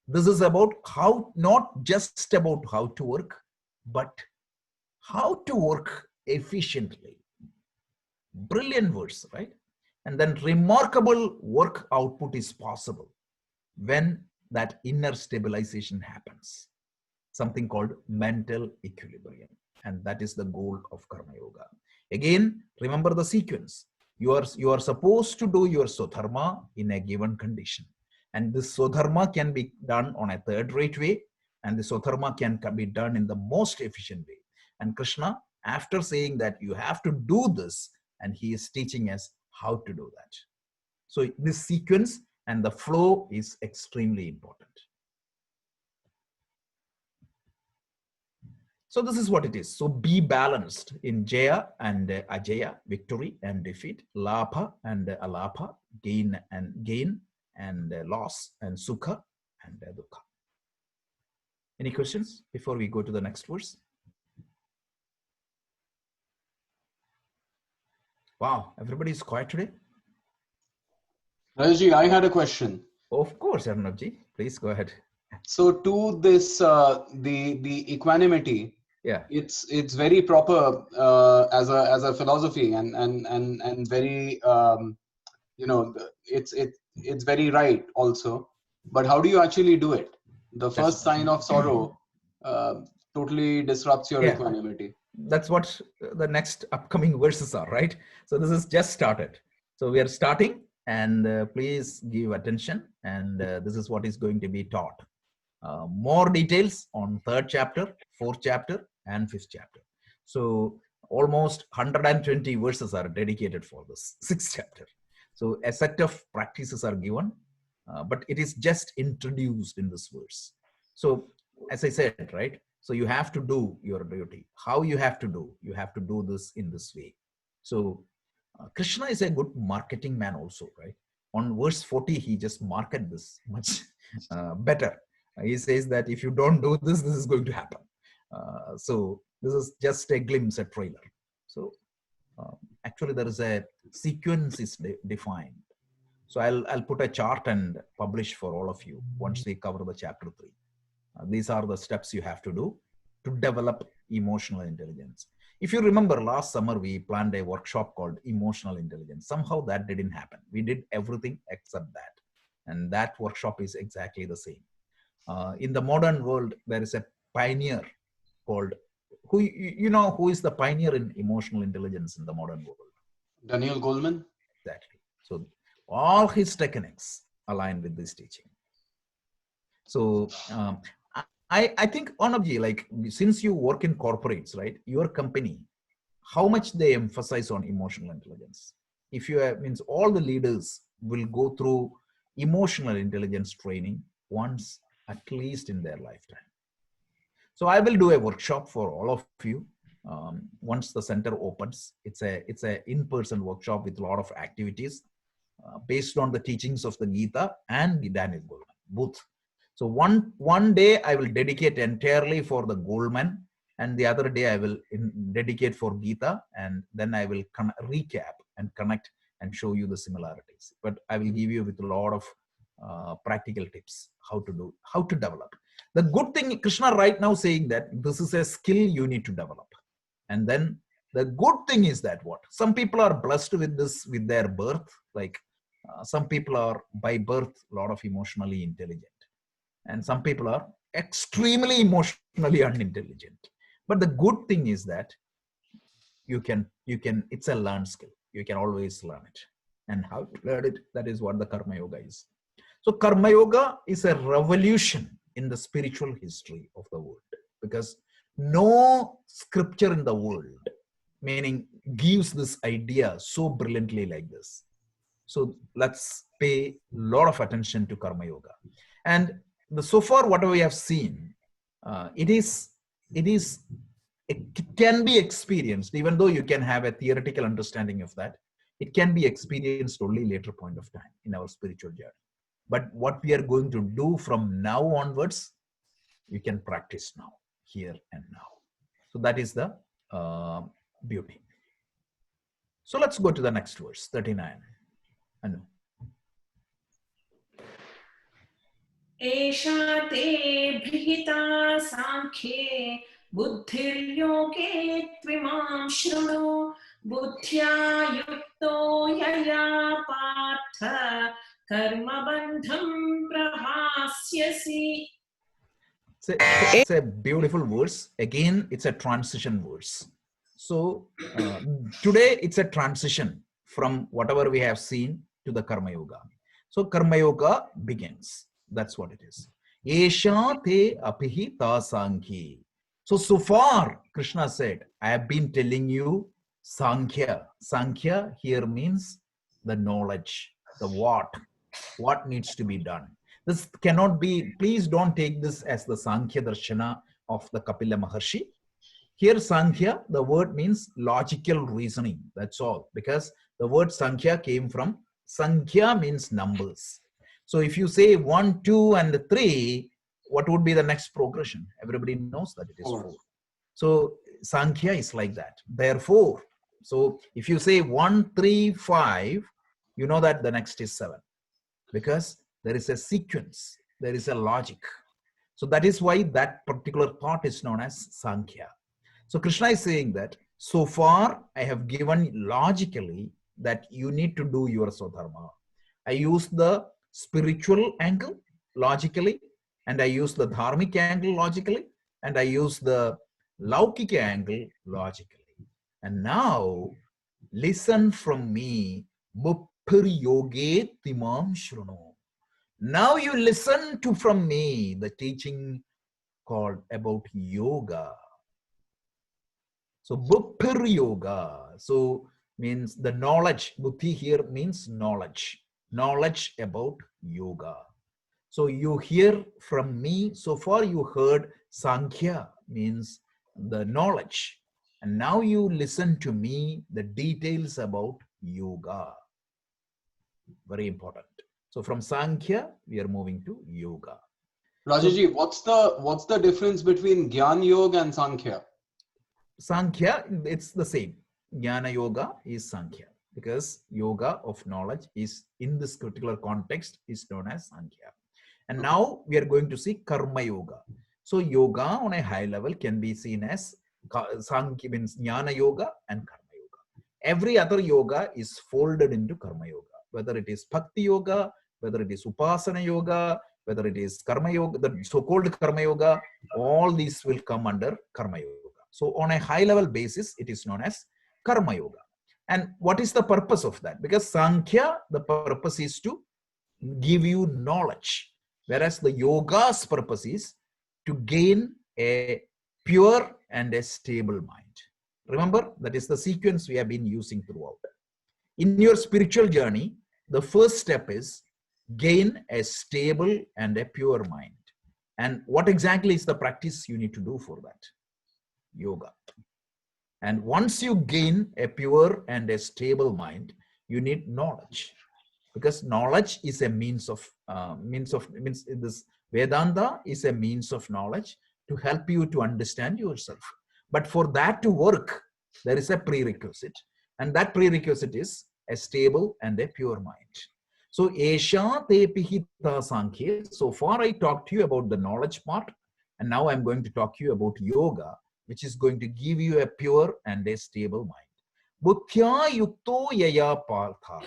this is about how, not just about how to work, but how to work efficiently. Brilliant words, right? And then remarkable work output is possible when that inner stabilization happens. Something called mental equilibrium. And that is the goal of Karma Yoga. Again, remember the sequence. You are supposed to do your Swadharma in a given condition. And this Swadharma can be done on a third-rate way, and the Swadharma can be done in the most efficient way. And Krishna, after saying that you have to do this, and he is teaching us how to do that. So this sequence and the flow is extremely important. So this is what it is. So be balanced in Jaya and Ajaya, victory and defeat, Lapha and Alapha, gain and loss, and Sukha and Dukkha. Any questions before we go to the next verse? Wow, everybody is quiet today. Rajji, I had a question. Of course, Arnabji, please go ahead. So to this, the equanimity, Yeah. It's very proper as a philosophy, and very it's very right also. But how do you actually do it? The first sign of sorrow uh, totally disrupts your Yeah. equanimity. That's what the next upcoming verses are, right? So this is just started. So we are starting, and please give attention. And this is what is going to be taught. More details on 3rd chapter, 4th chapter, and 5th chapter. So almost 120 verses are dedicated for this 6th chapter. So a set of practices are given, but it is just introduced in this verse. So as I said, right? So you have to do your duty. How you have to do? You have to do this in this way. So Krishna is a good marketing man also, right? On verse 40, he just marketed this much better. He says that if you don't do this, this is going to happen. So this is just a glimpse, a trailer. So actually there is a sequence is defined. So I'll put a chart and publish for all of you once we cover the chapter 3. These are the steps you have to do to develop emotional intelligence. If you remember last summer, we planned a workshop called emotional intelligence. Somehow that didn't happen. We did everything except that. And that workshop is exactly the same. In the modern world, there is a pioneer called, who is the pioneer in emotional intelligence in the modern world? Daniel Goleman. Exactly. So all his techniques align with this teaching. So I think, Onabji, like since you work in corporates, right, your company, how much they emphasize on emotional intelligence? If you have, means all the leaders will go through emotional intelligence training once at least in their lifetime. So I will do a workshop for all of you once the center opens. It's a in-person workshop with a lot of activities based on the teachings of the Gita and the Daniel Goleman, both. So one day I will dedicate entirely for the Goleman, and the other day I will dedicate for Gita, and then I will recap and connect and show you the similarities. But I will give you with a lot of practical tips how to develop. The good thing, Krishna right now saying that this is a skill you need to develop. And then the good thing is that what? Some people are blessed with this with their birth, like some people are by birth a lot of emotionally intelligent. And some people are extremely emotionally unintelligent. But the good thing is that you can, it's a learned skill. You can always learn it. And how to learn it, that is what the Karma Yoga is. So Karma Yoga is a revolution in the spiritual history of the world, because no scripture in the world, meaning, gives this idea so brilliantly like this. So let's pay a lot of attention to Karma Yoga. And so far what we have seen, it can be experienced, even though you can have a theoretical understanding of that. It can be experienced only later point of time in our spiritual journey. But what we are going to do from now onwards, you can practice now, here and now. So that is the beauty. So let's go to the next verse, 39. Anu. एषा ते बृहिता साङ्ख्ये बुद्धिर्योगे त्विमां शृणु बुद्ध्या युक्तो यया Partha कर्मबन्धं प्रहास्यसि. It's a beautiful verse. Again, it's a transition verse. So today it's a transition from whatever we have seen to the Karma Yoga. So Karma Yoga begins. That's what it is. Esha te apihi ta sankhya. So far, Krishna said, I have been telling you Samkhya. Samkhya here means the knowledge, the what needs to be done. This cannot be, please don't take this as the Samkhya Darshana of the Kapila Maharshi. Here Samkhya, the word means logical reasoning. That's all. Because the word Samkhya came from, Sankhya means numbers. So if you say 1, 2, and 3, what would be the next progression? Everybody knows that it is 4. So Samkhya is like that. Therefore, so if you say 1, 3, 5, you know that the next is 7. Because there is a sequence, there is a logic. So that is why that particular thought is known as Samkhya. So Krishna is saying that so far I have given logically that you need to do your Swadharma. I use the spiritual angle logically, and I use the dharmic angle logically, and I use the laukika angle logically. And now listen from me, buppir yoge timam shruno. Now you listen to from me the teaching called about yoga. So buppir yoga, so means the knowledge. Buddhi here means knowledge about yoga. So you hear from me, so far you heard Samkhya means the knowledge. And now you listen to me the details about yoga. Very important. So from Samkhya, we are moving to yoga. Rajaji, what's the difference between Gyan Yoga and Samkhya? Samkhya, it's the same. Jnana yoga is Samkhya because yoga of knowledge is in this particular context is known as Samkhya. And now we are going to see karma yoga. So yoga on a high level can be seen as Samkhya means Jnana yoga and karma yoga. Every other yoga is folded into karma yoga, whether it is bhakti yoga, whether it is upasana yoga, whether it is karma yoga, the so-called karma yoga, all these will come under karma yoga. So on a high level basis, it is known as karma yoga. And what is the purpose of that? Because Samkhya, the purpose is to give you knowledge, whereas the yoga's purpose is to gain a pure and a stable mind. Remember, that is the sequence we have been using throughout. In your spiritual journey, the first step is gain a stable and a pure mind. And what exactly is the practice you need to do for that? Yoga. And once you gain a pure and a stable mind, you need knowledge, because knowledge is a means this Vedanta is a means of knowledge to help you to understand yourself. But for that to work, there is a prerequisite, and that prerequisite is a stable and a pure mind. So Esha te pihita Samkhya. So far I talked to you about the knowledge part, and now I'm going to talk to you about yoga, which is going to give you a pure and a stable mind. Buddhya yukto yaya partha.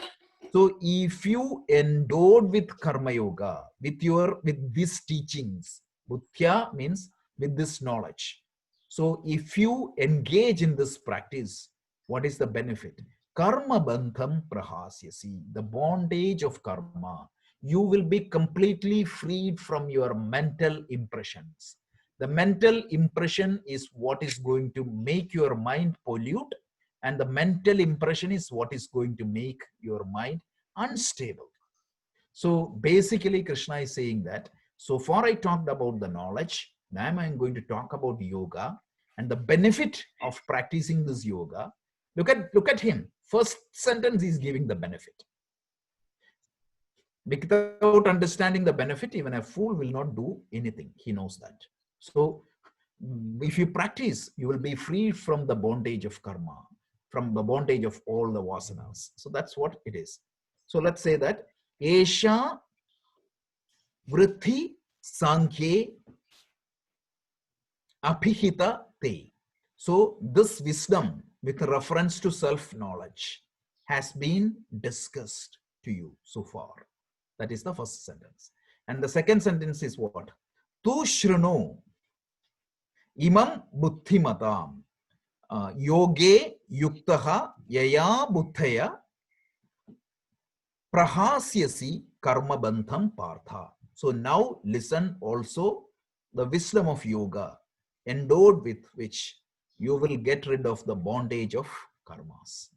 So if you endowed with karma yoga, with these teachings, buddhya means with this knowledge. So if you engage in this practice, what is the benefit? Karma bandham prahasyasi, the bondage of karma. You will be completely freed from your mental impressions. The mental impression is what is going to make your mind pollute, and the mental impression is what is going to make your mind unstable. So basically, Krishna is saying that so far I talked about the knowledge. Now I'm going to talk about yoga and the benefit of practicing this yoga. Look at him. First sentence is giving the benefit. Without understanding the benefit, even a fool will not do anything. He knows that. So if you practice, you will be free from the bondage of karma, from the bondage of all the vasanas. So that's what it is. So let's say that Esha Vritti Sankhye Abhihita Te. So this wisdom with reference to self-knowledge has been discussed to you so far. That is the first sentence. And the second sentence is what? Tu shruno imam buddhimatam yoge yuktaha yaya buddhaya prahasyasi karma bandham partha. So now listen also the wisdom of yoga, endowed with which you will get rid of the bondage of karmas.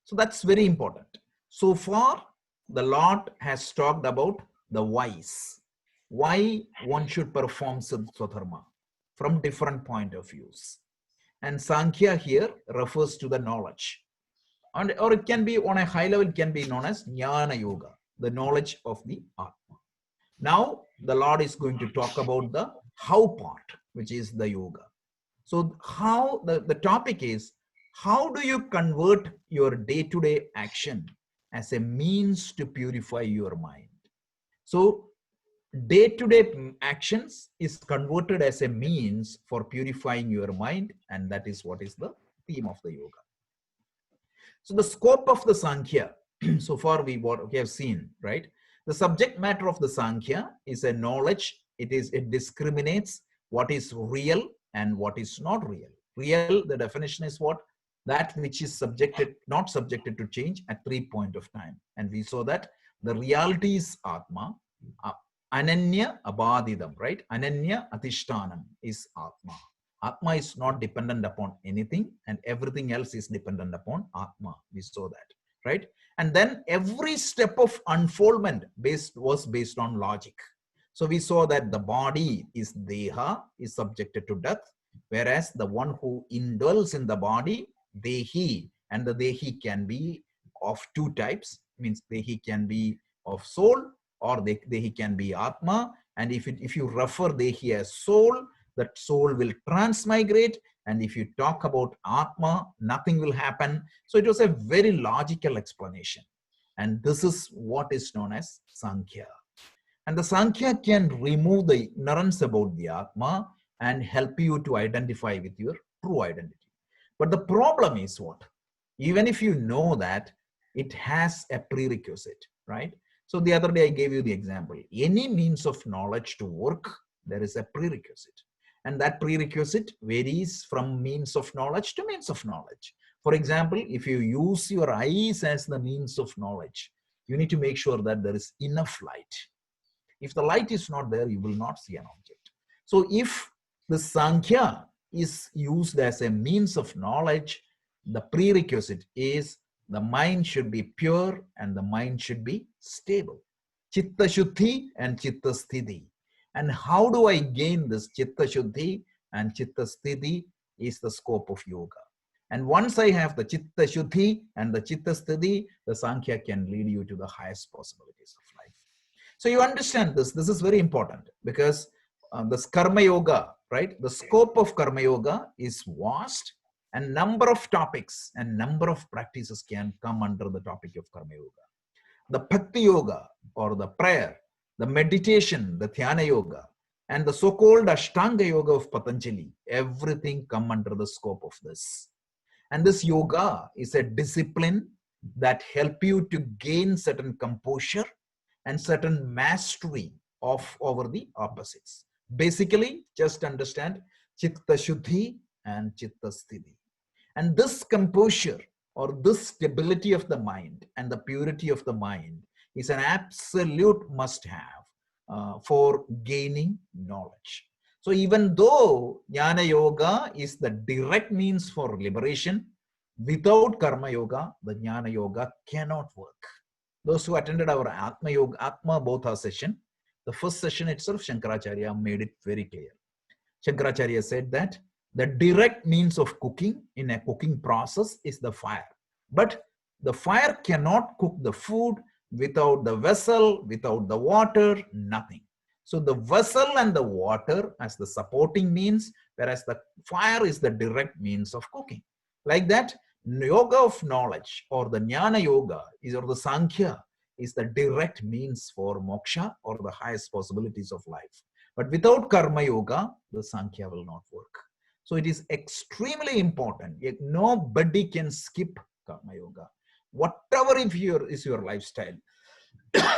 So that's very important. So far, the Lord has talked about the whys, why one should perform Swadharma from different point of views. And Samkhya here refers to the knowledge. Or it can be on a high level, it can be known as Jnana Yoga, the knowledge of the Atma. Now, the Lord is going to talk about the how part, which is the yoga. So how the topic is, how do you convert your day-to-day action as a means to purify your mind? So day-to-day actions is converted as a means for purifying your mind, and that is what is the theme of the yoga. So the scope of the Samkhya, so far we have seen, right? The subject matter of the Samkhya is a knowledge. It discriminates what is real and what is not real. Real, the definition is what? That which is not subjected to change at 3 points of time. And we saw that the reality is Atma, Ananya Abadidam, right? Ananya Atishtanam is Atma. Atma is not dependent upon anything, and everything else is dependent upon Atma. We saw that, right? And then every step of unfoldment was based on logic. So we saw that the body is Deha, is subjected to death, whereas the one who indwells in the body, Dehi, and the Dehi can be of two types, means Dehi can be of soul, or Dehi can be Atma. And if you refer Dehi as soul, that soul will transmigrate. And if you talk about Atma, nothing will happen. So it was a very logical explanation. And this is what is known as Samkhya. And the Samkhya can remove the ignorance about the Atma and help you to identify with your true identity. But the problem is what? Even if you know that, it has a prerequisite, right? So the other day I gave you the example. Any means of knowledge to work, there is a prerequisite. And that prerequisite varies from means of knowledge to means of knowledge. For example, if you use your eyes as the means of knowledge, you need to make sure that there is enough light. If the light is not there, you will not see an object. So if the Samkhya is used as a means of knowledge, the prerequisite is the mind should be pure and the mind should be stable. Chitta Shuddhi and Chitta Sthiti. And how do I gain this Chitta Shuddhi and Chitta Sthiti is the scope of yoga. And once I have the Chitta Shuddhi and the Chitta Sthiti, the Samkhya can lead you to the highest possibilities of life. So you understand this. This is very important because this Karma Yoga, right? The scope of Karma Yoga is vast, and number of topics and number of practices can come under the topic of Karma Yoga. The Bhakti Yoga or the prayer, the meditation, the Dhyana Yoga, and the so-called Ashtanga Yoga of Patanjali, everything come under the scope of this. And this yoga is a discipline that help you to gain certain composure and certain mastery over the opposites. Basically, just understand Chitta Shuddhi and Chitta Sthiti. And this composure or this stability of the mind and the purity of the mind is an absolute must-have for gaining knowledge. So even though Jnana Yoga is the direct means for liberation, without Karma Yoga, the Jnana Yoga cannot work. Those who attended our Atma Bodha session, the first session itself, Shankaracharya made it very clear. Shankaracharya said that the direct means of cooking in a cooking process is the fire. But the fire cannot cook the food without the vessel, without the water, nothing. So the vessel and the water as the supporting means, whereas the fire is the direct means of cooking. Like that, yoga of knowledge or the Jnana Yoga or the Samkhya is the direct means for moksha or the highest possibilities of life. But without Karma Yoga, the Samkhya will not work. So it is extremely important. Yet nobody can skip Karma Yoga. Whatever is your lifestyle,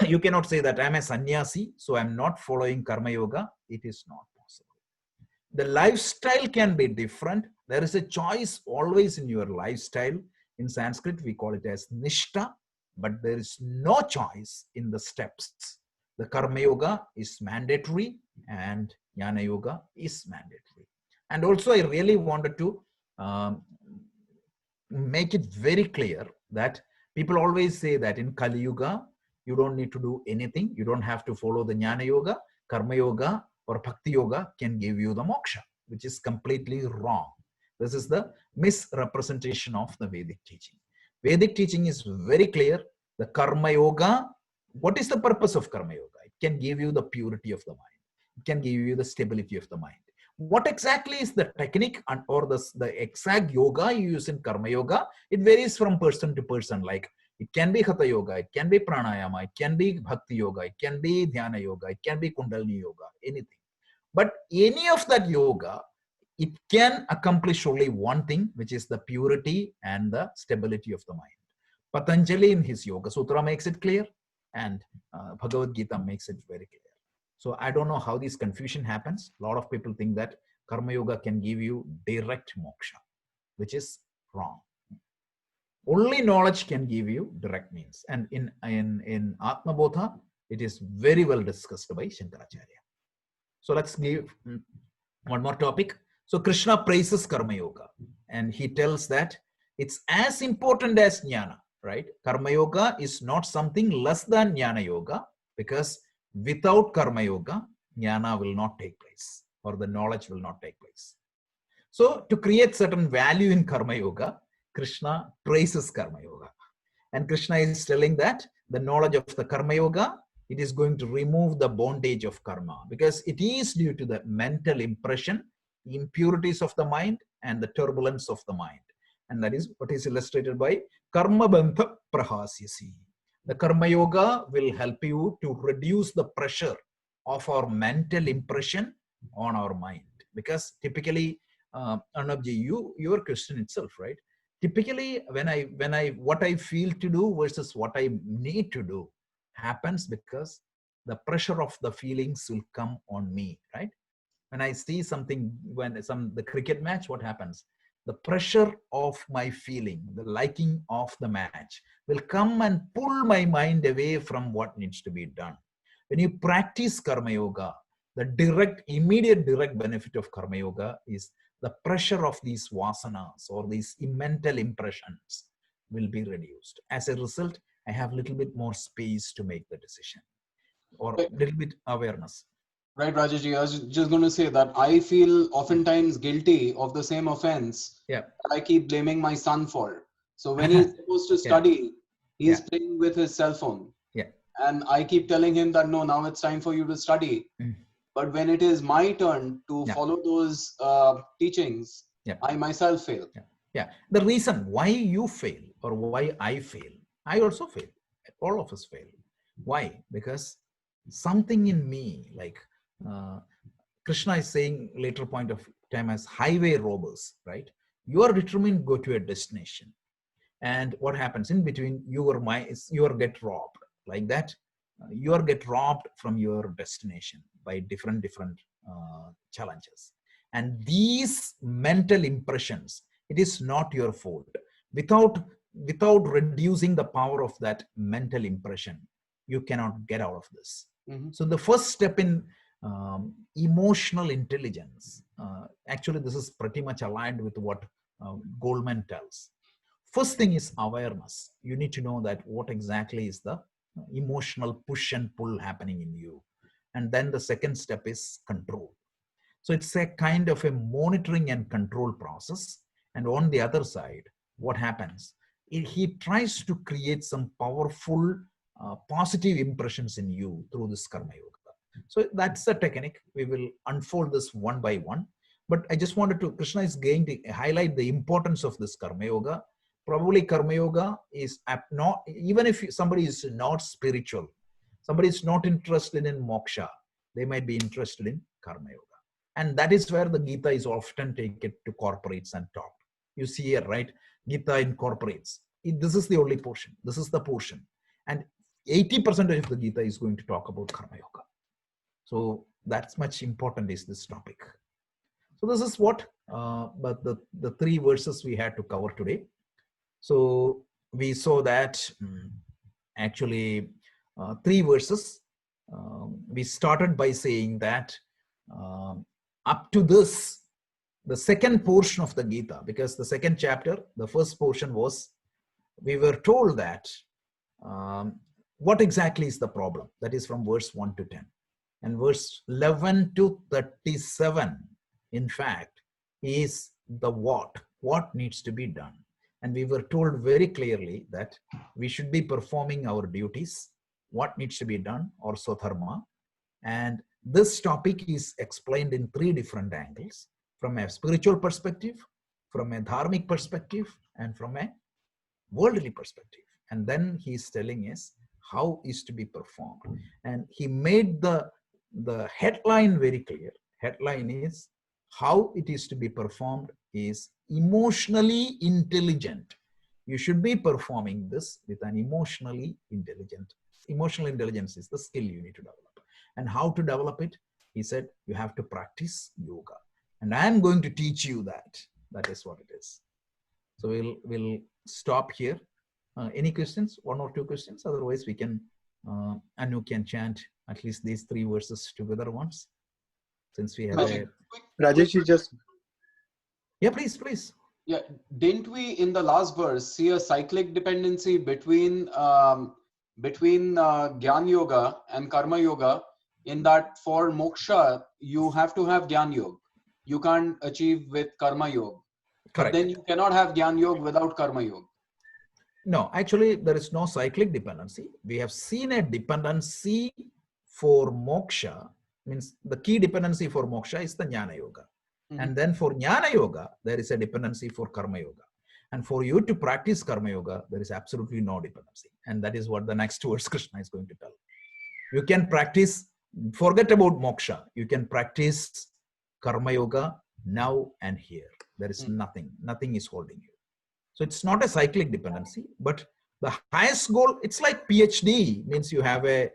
you cannot say that I'm a sannyasi, so I'm not following Karma Yoga. It is not possible. The lifestyle can be different. There is a choice always in your lifestyle. In Sanskrit, we call it as Nishtha, but there is no choice in the steps. The Karma Yoga is mandatory and Jnana Yoga is mandatory. And also, I really wanted to make it very clear that people always say that in Kali Yuga, you don't need to do anything. You don't have to follow the Jnana Yoga. Karma Yoga or Bhakti Yoga can give you the moksha, which is completely wrong. This is the misrepresentation of the Vedic teaching. Vedic teaching is very clear. The Karma Yoga, what is the purpose of Karma Yoga? It can give you the purity of the mind. It can give you the stability of the mind. What exactly is the technique or the exact yoga you use in Karma Yoga? It varies from person to person. Like It can be Hatha Yoga, it can be Pranayama, it can be Bhakti Yoga, it can be Dhyana Yoga, it can be Kundalini Yoga, anything. But any of that yoga, it can accomplish only one thing, which is the purity and the stability of the mind. Patanjali in his Yoga Sutra makes it clear, and Bhagavad Gita makes it very clear. So I don't know how this confusion happens. A lot of people think that Karma Yoga can give you direct moksha, which is wrong. Only knowledge can give you direct means. And in Atma Bodha, it is very well discussed by Shankaracharya. So let's give one more topic. So Krishna praises Karma Yoga, and he tells that it's as important as Jnana, right? Karma Yoga is not something less than Jnana Yoga, because without Karma Yoga, Jnana will not take place, or the knowledge will not take place. So to create certain value in Karma Yoga, Krishna praises Karma Yoga. And Krishna is telling that the knowledge of the Karma Yoga, it is going to remove the bondage of karma, because it is due to the mental impression, impurities of the mind, and the turbulence of the mind. And that is what is illustrated by Karma Bandha Prahasyasi. The Karma Yoga will help you to reduce the pressure of our mental impression on our mind. Because typically, Arnabji, your question itself, right? Typically, what I feel to do versus what I need to do happens because the pressure of the feelings will come on me, right? When I see something, the cricket match, what happens? The pressure of my feeling, the liking of the match will come and pull my mind away from what needs to be done. When you practice Karma Yoga, the immediate direct benefit of Karma Yoga is the pressure of these vasanas or these mental impressions will be reduced. As a result, I have a little bit more space to make the decision, or a little bit awareness. Right, Rajesh, I was just going to say that I feel oftentimes guilty of the same offense. Yeah. I keep blaming my son for. So when he's supposed to study, he's playing with his cell phone. Yeah. And I keep telling him that, no, now it's time for you to study. But when it is my turn to follow those teachings, I myself fail. Yeah. The reason why you fail or why I fail, I also fail. All of us fail. Why? Because something in me, like Krishna is saying later point of time as highway robbers, right? You are determined to go to a destination. And what happens in between, you are get robbed like that. You are get robbed from your destination by different challenges. And these mental impressions, it is not your fault. Without reducing the power of that mental impression, you cannot get out of this. So the first step in emotional intelligence, actually this is pretty much aligned with what Goldman tells. First thing is awareness. You need to know that what exactly is the emotional push and pull happening in you. And then the second step is control. So it's a kind of a monitoring and control process. And on the other side, what happens? He tries to create some powerful positive impressions in you through this Karma Yoga. So that's the technique. We will unfold this one by one. But I just wanted to, Krishna is going to highlight the importance of this Karma Yoga. Probably Karma Yoga is not, even if somebody is not spiritual, somebody is not interested in moksha, they might be interested in Karma Yoga. And that is where the Gita is often taken to corporates and taught. You see here, right? Gita incorporates. This is the only portion. This is the portion. And 80% of the Gita is going to talk about Karma Yoga. So that's much important is this topic. So this is what, but the three verses we had to cover today. So we saw that actually 3 verses. We started by saying that up to this, the second portion of the Gita, because the second chapter, the first portion was, we were told that what exactly is the problem? That is from verse 1 to 10. And verse 11 to 37, in fact, is the what needs to be done. And we were told very clearly that we should be performing our duties, what needs to be done, or swadharma. And this topic is explained in 3 different angles, from a spiritual perspective, from a dharmic perspective, and from a worldly perspective. And then he's telling us how is to be performed. And he made the headline very clear. Headline is how it is to be performed is emotionally intelligent. You should be performing this with an emotionally intelligent. Emotional intelligence is the skill you need to develop. And how to develop it? He said, you have to practice yoga. And I am going to teach you that. That is what it is. So we'll stop here. Any questions? One or two questions? Otherwise, we can, Anu can chant at least these 3 verses together once. Since we have a... Rajesh, you just... Yeah, please. Yeah, didn't we in the last verse see a cyclic dependency between Gyan Yoga and Karma Yoga, in that for moksha, you have to have Gyan Yoga. You can't achieve with Karma Yoga. Correct. But then you cannot have Gyan Yoga without Karma Yoga. No, actually, there is no cyclic dependency. We have seen a dependency for moksha, means the key dependency for moksha is the Jnana Yoga. And then for Jnana Yoga, there is a dependency for Karma Yoga. And for you to practice Karma Yoga, there is absolutely no dependency. And that is what the next verse Krishna is going to tell. You can practice, forget about moksha. You can practice Karma Yoga now and here. There is nothing is holding you. So it's not a cyclic dependency, but the highest goal, it's like PhD, means you have a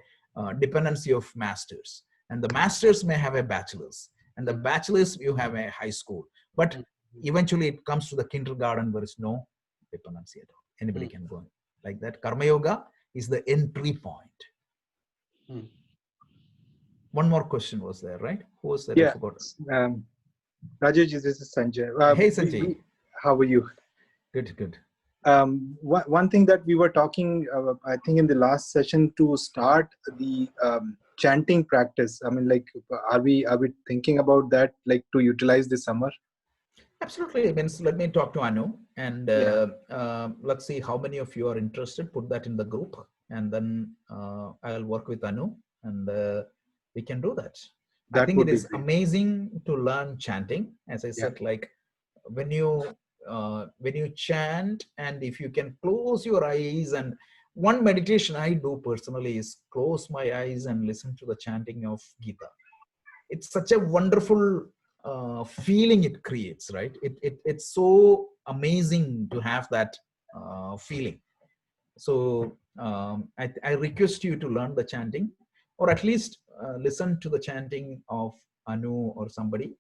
dependency of masters. And the masters may have a bachelor's. And the bachelor's, you have a high school. But eventually it comes to the kindergarten, there is no dependency at all. Anybody can go like that. Karma Yoga is the entry point. One more question was there, right? Who was there? Yeah. I forgot. Rajesh, this is Sanjay. Hey, Sanjay. How are you? Good. One thing that we were talking, I think in the last session, to start the chanting practice. I mean, like, are we thinking about that, like, to utilize this summer? Absolutely. Means let me talk to Anu, and let's see how many of you are interested. Put that in the group, and then I'll work with Anu, and we can do that. I think it is amazing to learn chanting. As I said, like when you chant, and if you can close your eyes, and one meditation I do personally is close my eyes and listen to the chanting of Gita. It's such a wonderful feeling it creates, right? It's so amazing to have that feeling. So I request you to learn the chanting, or at least listen to the chanting of Anu or somebody.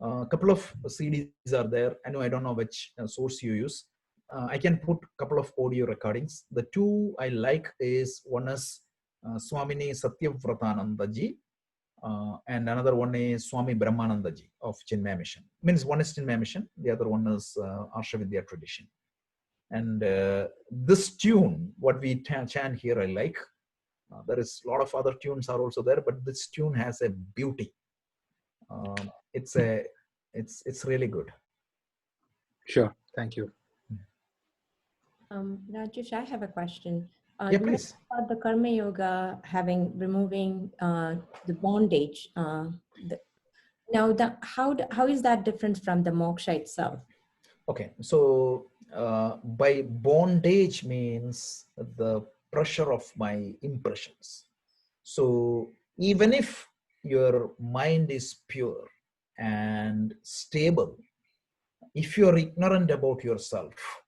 A couple of CDs are there. I don't know which source you use. I can put a couple of audio recordings. The 2 I like is, one is Swamini Satyavratananda ji, and another one is Swami Brahmananda ji of Chinmaya Mission. Means one is Chinmaya Mission, the other one is Arsha Vidya tradition. And this tune, what we chant here, I like. There is a lot of other tunes are also there, but this tune has a beauty. It's really good. Sure, thank you. Rajesh, I have a question. Yeah, please. About the Karma Yoga removing the bondage. How is that different from the moksha itself? Okay, so by bondage means the pressure of my impressions. So even if your mind is pure and stable, if you are ignorant about yourself,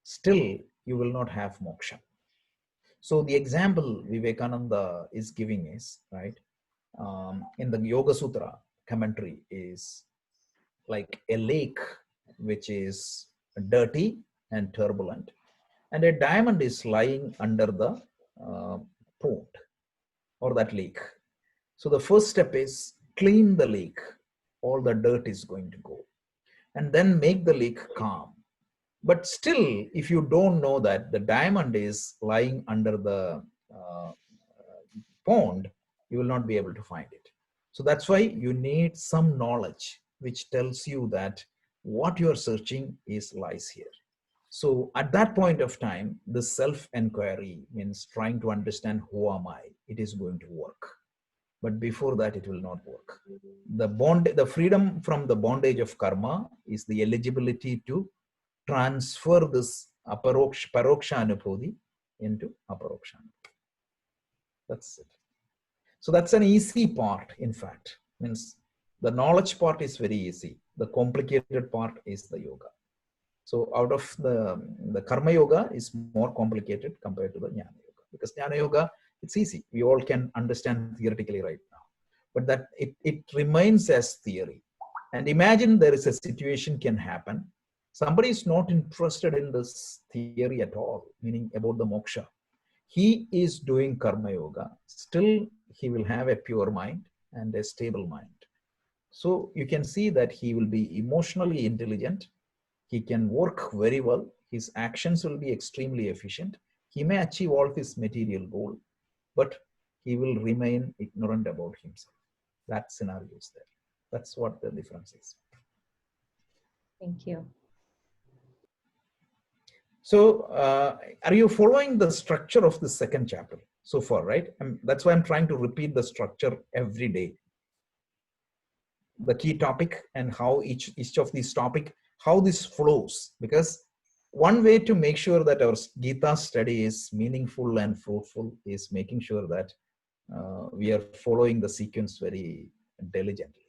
still you will not have moksha. So the example Vivekananda is giving is, right, in the Yoga Sutra commentary, is like a lake which is dirty and turbulent, and a diamond is lying under the pond or that lake. So the first step is clean the lake, all the dirt is going to go, and then make the lake calm. But still, if you don't know that the diamond is lying under the pond, you will not be able to find it. So that's why you need some knowledge which tells you that what you are searching lies here. So at that point of time, the self-inquiry means trying to understand who am I, it is going to work. But before that, it will not work. The freedom from the bondage of karma is the eligibility to transfer this paroksha anubhuti into aparoksha anubhuti. That's it. So that's an easy part, in fact. Means the knowledge part is very easy. The complicated part is the yoga. So out of the karma yoga is more complicated compared to the jnana yoga. Because jnana yoga, it's easy. We all can understand theoretically right now. But that it remains as theory. And imagine there is a situation can happen. Somebody is not interested in this theory at all, meaning about the moksha. He is doing karma yoga. Still, he will have a pure mind and a stable mind. So you can see that he will be emotionally intelligent. He can work very well. His actions will be extremely efficient. He may achieve all his material goal, but he will remain ignorant about himself. That scenario is there. That's what the difference is. Thank you. So are you following the structure of the second chapter so far, right? That's why I'm trying to repeat the structure every day. The key topic and how each of these topic, how this flows. Because one way to make sure that our Gita study is meaningful and fruitful is making sure that we are following the sequence very diligently.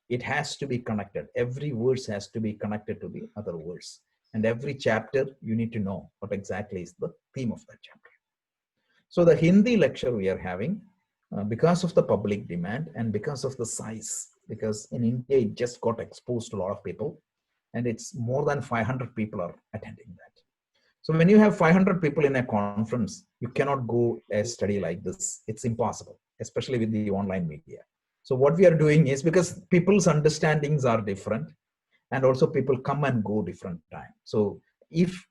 It has to be connected. Every verse has to be connected to the other verse. And every chapter, you need to know what exactly is the theme of that chapter. So the Hindi lecture we are having, because of the public demand and because of the size, because in India, it just got exposed to a lot of people, and it's more than 500 people are attending that. So when you have 500 people in a conference, you cannot go a study like this. It's impossible, especially with the online media. So what we are doing is, because people's understandings are different, and also people come and go different time. So if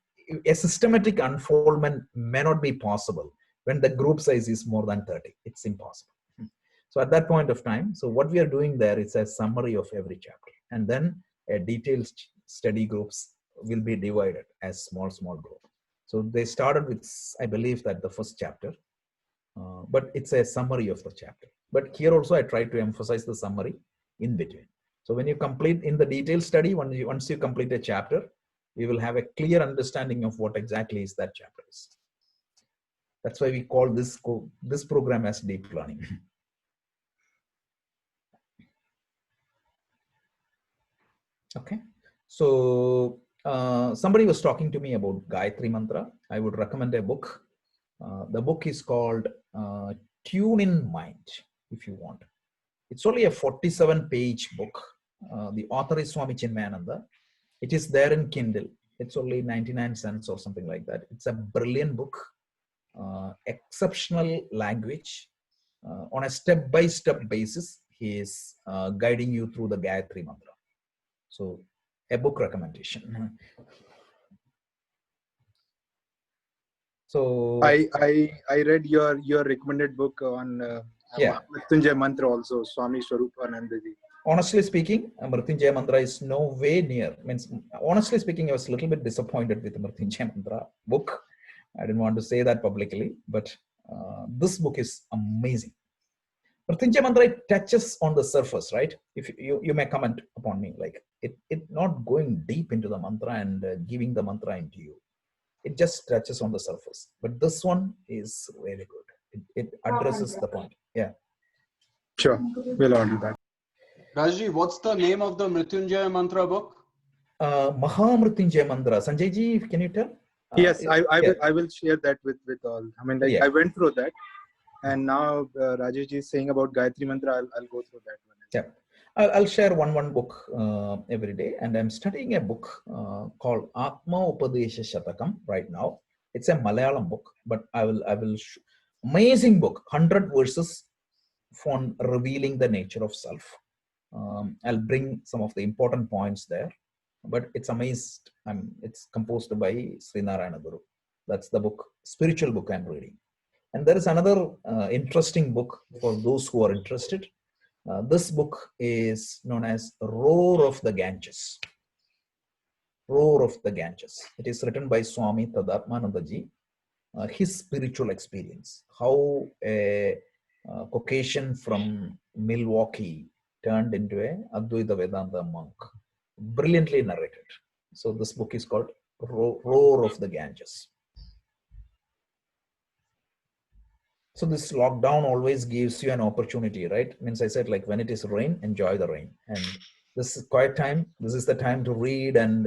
a systematic unfoldment may not be possible when the group size is more than 30, it's impossible. So at that point of time, so what we are doing there is a summary of every chapter, and then a detailed study groups will be divided as small groups. So they started with, I believe that the first chapter, but it's a summary of the chapter. But here also I try to emphasize the summary in between. So when you complete in the detailed study, once you complete a chapter, we will have a clear understanding of what exactly is that chapter is. That's why we call this program as deep learning. Okay. So somebody was talking to me about Gayatri Mantra. I would recommend a book. The book is called Tune in Mind, if you want. It's only a 47-page book. The author is Swami Chinmayananda. It is there in Kindle. It's only 99 cents or something like that. It's a brilliant book, exceptional language. On a step-by-step basis, he is guiding you through the Gayatri Mantra. So a book recommendation. So I read your recommended book on Mrityunjay Mantra also, Swami Swarupanandaji. Honestly speaking, Mrityunjay Mantra is no way near. Honestly speaking, I was a little bit disappointed with the Mrityunjay Mantra book. I didn't want to say that publicly, but this book is amazing. Mrityunjay Mantra, it touches on the surface, right? If you may comment upon me, like it not going deep into the mantra and giving the mantra into you. It just touches on the surface. But this one is really good. It addresses the point. Yeah. Sure, we'll order that. Rajji, what's the name of the Mrityunjay Mantra book? Maha Mrityunjay Mantra. Sanjay ji, can you tell? Yes, I will share that with all. I mean, I went through that, and now Rajesh ji is saying about Gayatri Mantra. I'll go through that one. Yeah, I'll share one book every day, and I'm studying a book called Atma Upadesha Shatakam right now. It's a Malayalam book, but I will amazing book, 100 verses on revealing the nature of self. I'll bring some of the important points there, but it's amazing. It's composed by Srinarayana Guru. That's the book, spiritual book I'm reading. And there is another interesting book for those who are interested. This book is known as Roar of the Ganges. Roar of the Ganges. It is written by Swami Tadatmanandaji. His spiritual experience, how a Caucasian from Milwaukee turned into a Advaita Vedanta monk. Brilliantly narrated. So this book is called roar of the Ganges. So this lockdown always gives you an opportunity, right? Means I said, like, when it is rain, enjoy the rain. And this is quiet time. This is the time to read. And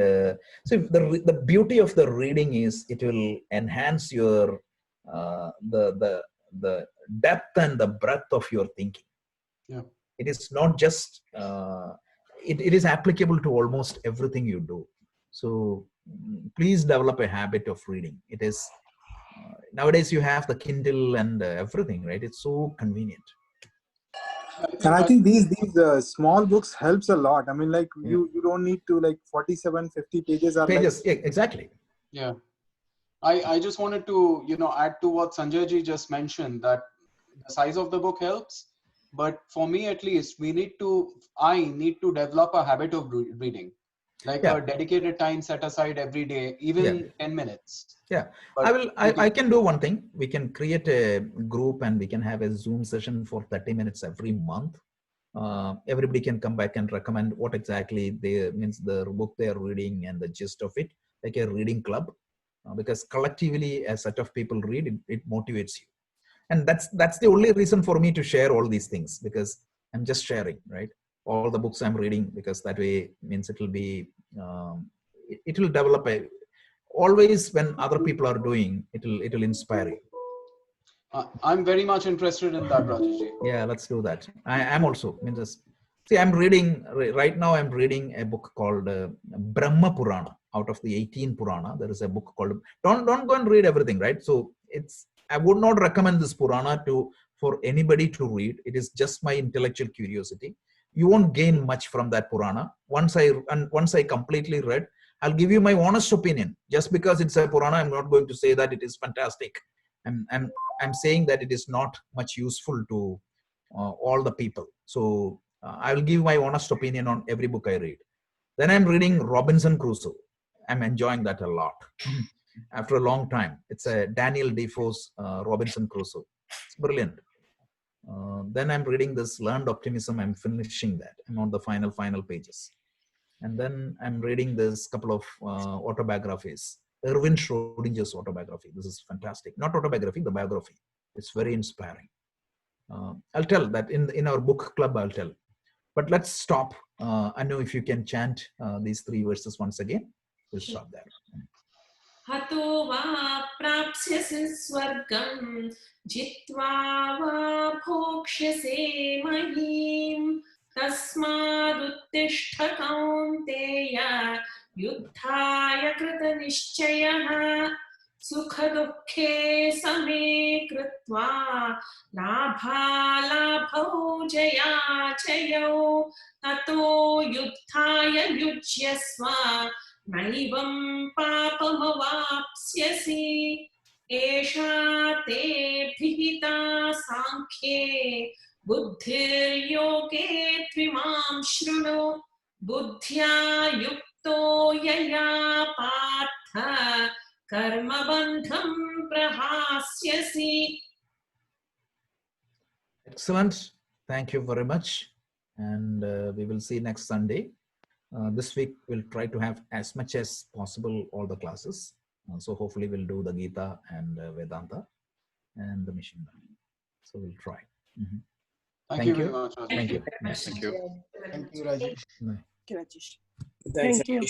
so the beauty of the reading is it will enhance your the depth and the breadth of your thinking. Yeah. It is not just it is applicable to almost everything you do. So please develop a habit of reading. It is nowadays you have the Kindle and everything, right? It's so convenient. And I think these small books helps a lot. I mean, like you don't need to, like, 47, 50 pages are pages. Yeah, exactly. Yeah. I just wanted to, add to what Sanjay ji just mentioned, that the size of the book helps. But for me, at least, I need to develop a habit of reading, like a dedicated time set aside every day, even 10 minutes. Yeah, but I can do one thing. We can create a group and we can have a Zoom session for 30 minutes every month. Everybody can come back and recommend what exactly the book they are reading and the gist of it, like a reading club, because collectively a set of people read, it motivates you. And that's the only reason for me to share all these things, because I'm just sharing, right? All the books I'm reading, because that way means it will be, it will develop always when other people are doing, it will inspire you. I'm very much interested in that, Rajesh ji. Yeah, let's do that. I'm also, see, I'm reading, right now I'm reading a book called Brahma Purana. Out of the 18 Purana, there is a book called, don't go and read everything, right? So I would not recommend this Purana for anybody to read. It is just my intellectual curiosity. You won't gain much from that Purana. Once I completely read, I'll give you my honest opinion. Just because it's a Purana, I'm not going to say that it is fantastic. I'm saying that it is not much useful to all the people. So I will give my honest opinion on every book I read. Then I'm reading Robinson Crusoe. I'm enjoying that a lot. After a long time. It's a Daniel Defoe's Robinson Crusoe. It's brilliant. Then I'm reading this Learned Optimism. I'm finishing that. I'm on the final pages. And then I'm reading this couple of autobiographies. Erwin Schrodinger's autobiography. This is fantastic. Not autobiography, the biography. It's very inspiring. I'll tell that in our book club, I'll tell. But let's stop. I know if you can chant these 3 verses once again. We'll stop there. Hato va prapsyasi swargam jitva va bhokshyase mahim tasmaduttishta kaunteya yuddhaya krita nishchayah sukha dukhe same kritva labhalabhau jaya chayo tato yuddhaya yujyasva नैवं पापमवाप्स्यसि एषा ते भिहिता सांख्ये बुद्धिर्योगे त्विमां शृणु बुद्ध्या युक्तो यया Partha कर्मबन्धं प्रहास्यसि. Excellent. Thank you very much. And we will see next Sunday. This week we'll try to have as much as possible all the classes. So hopefully we'll do the Gita and Vedanta and the machine learning. So we'll try. Thank you very much. Thank you. Thank you. Thank you, Rajesh. Bye. Thank you.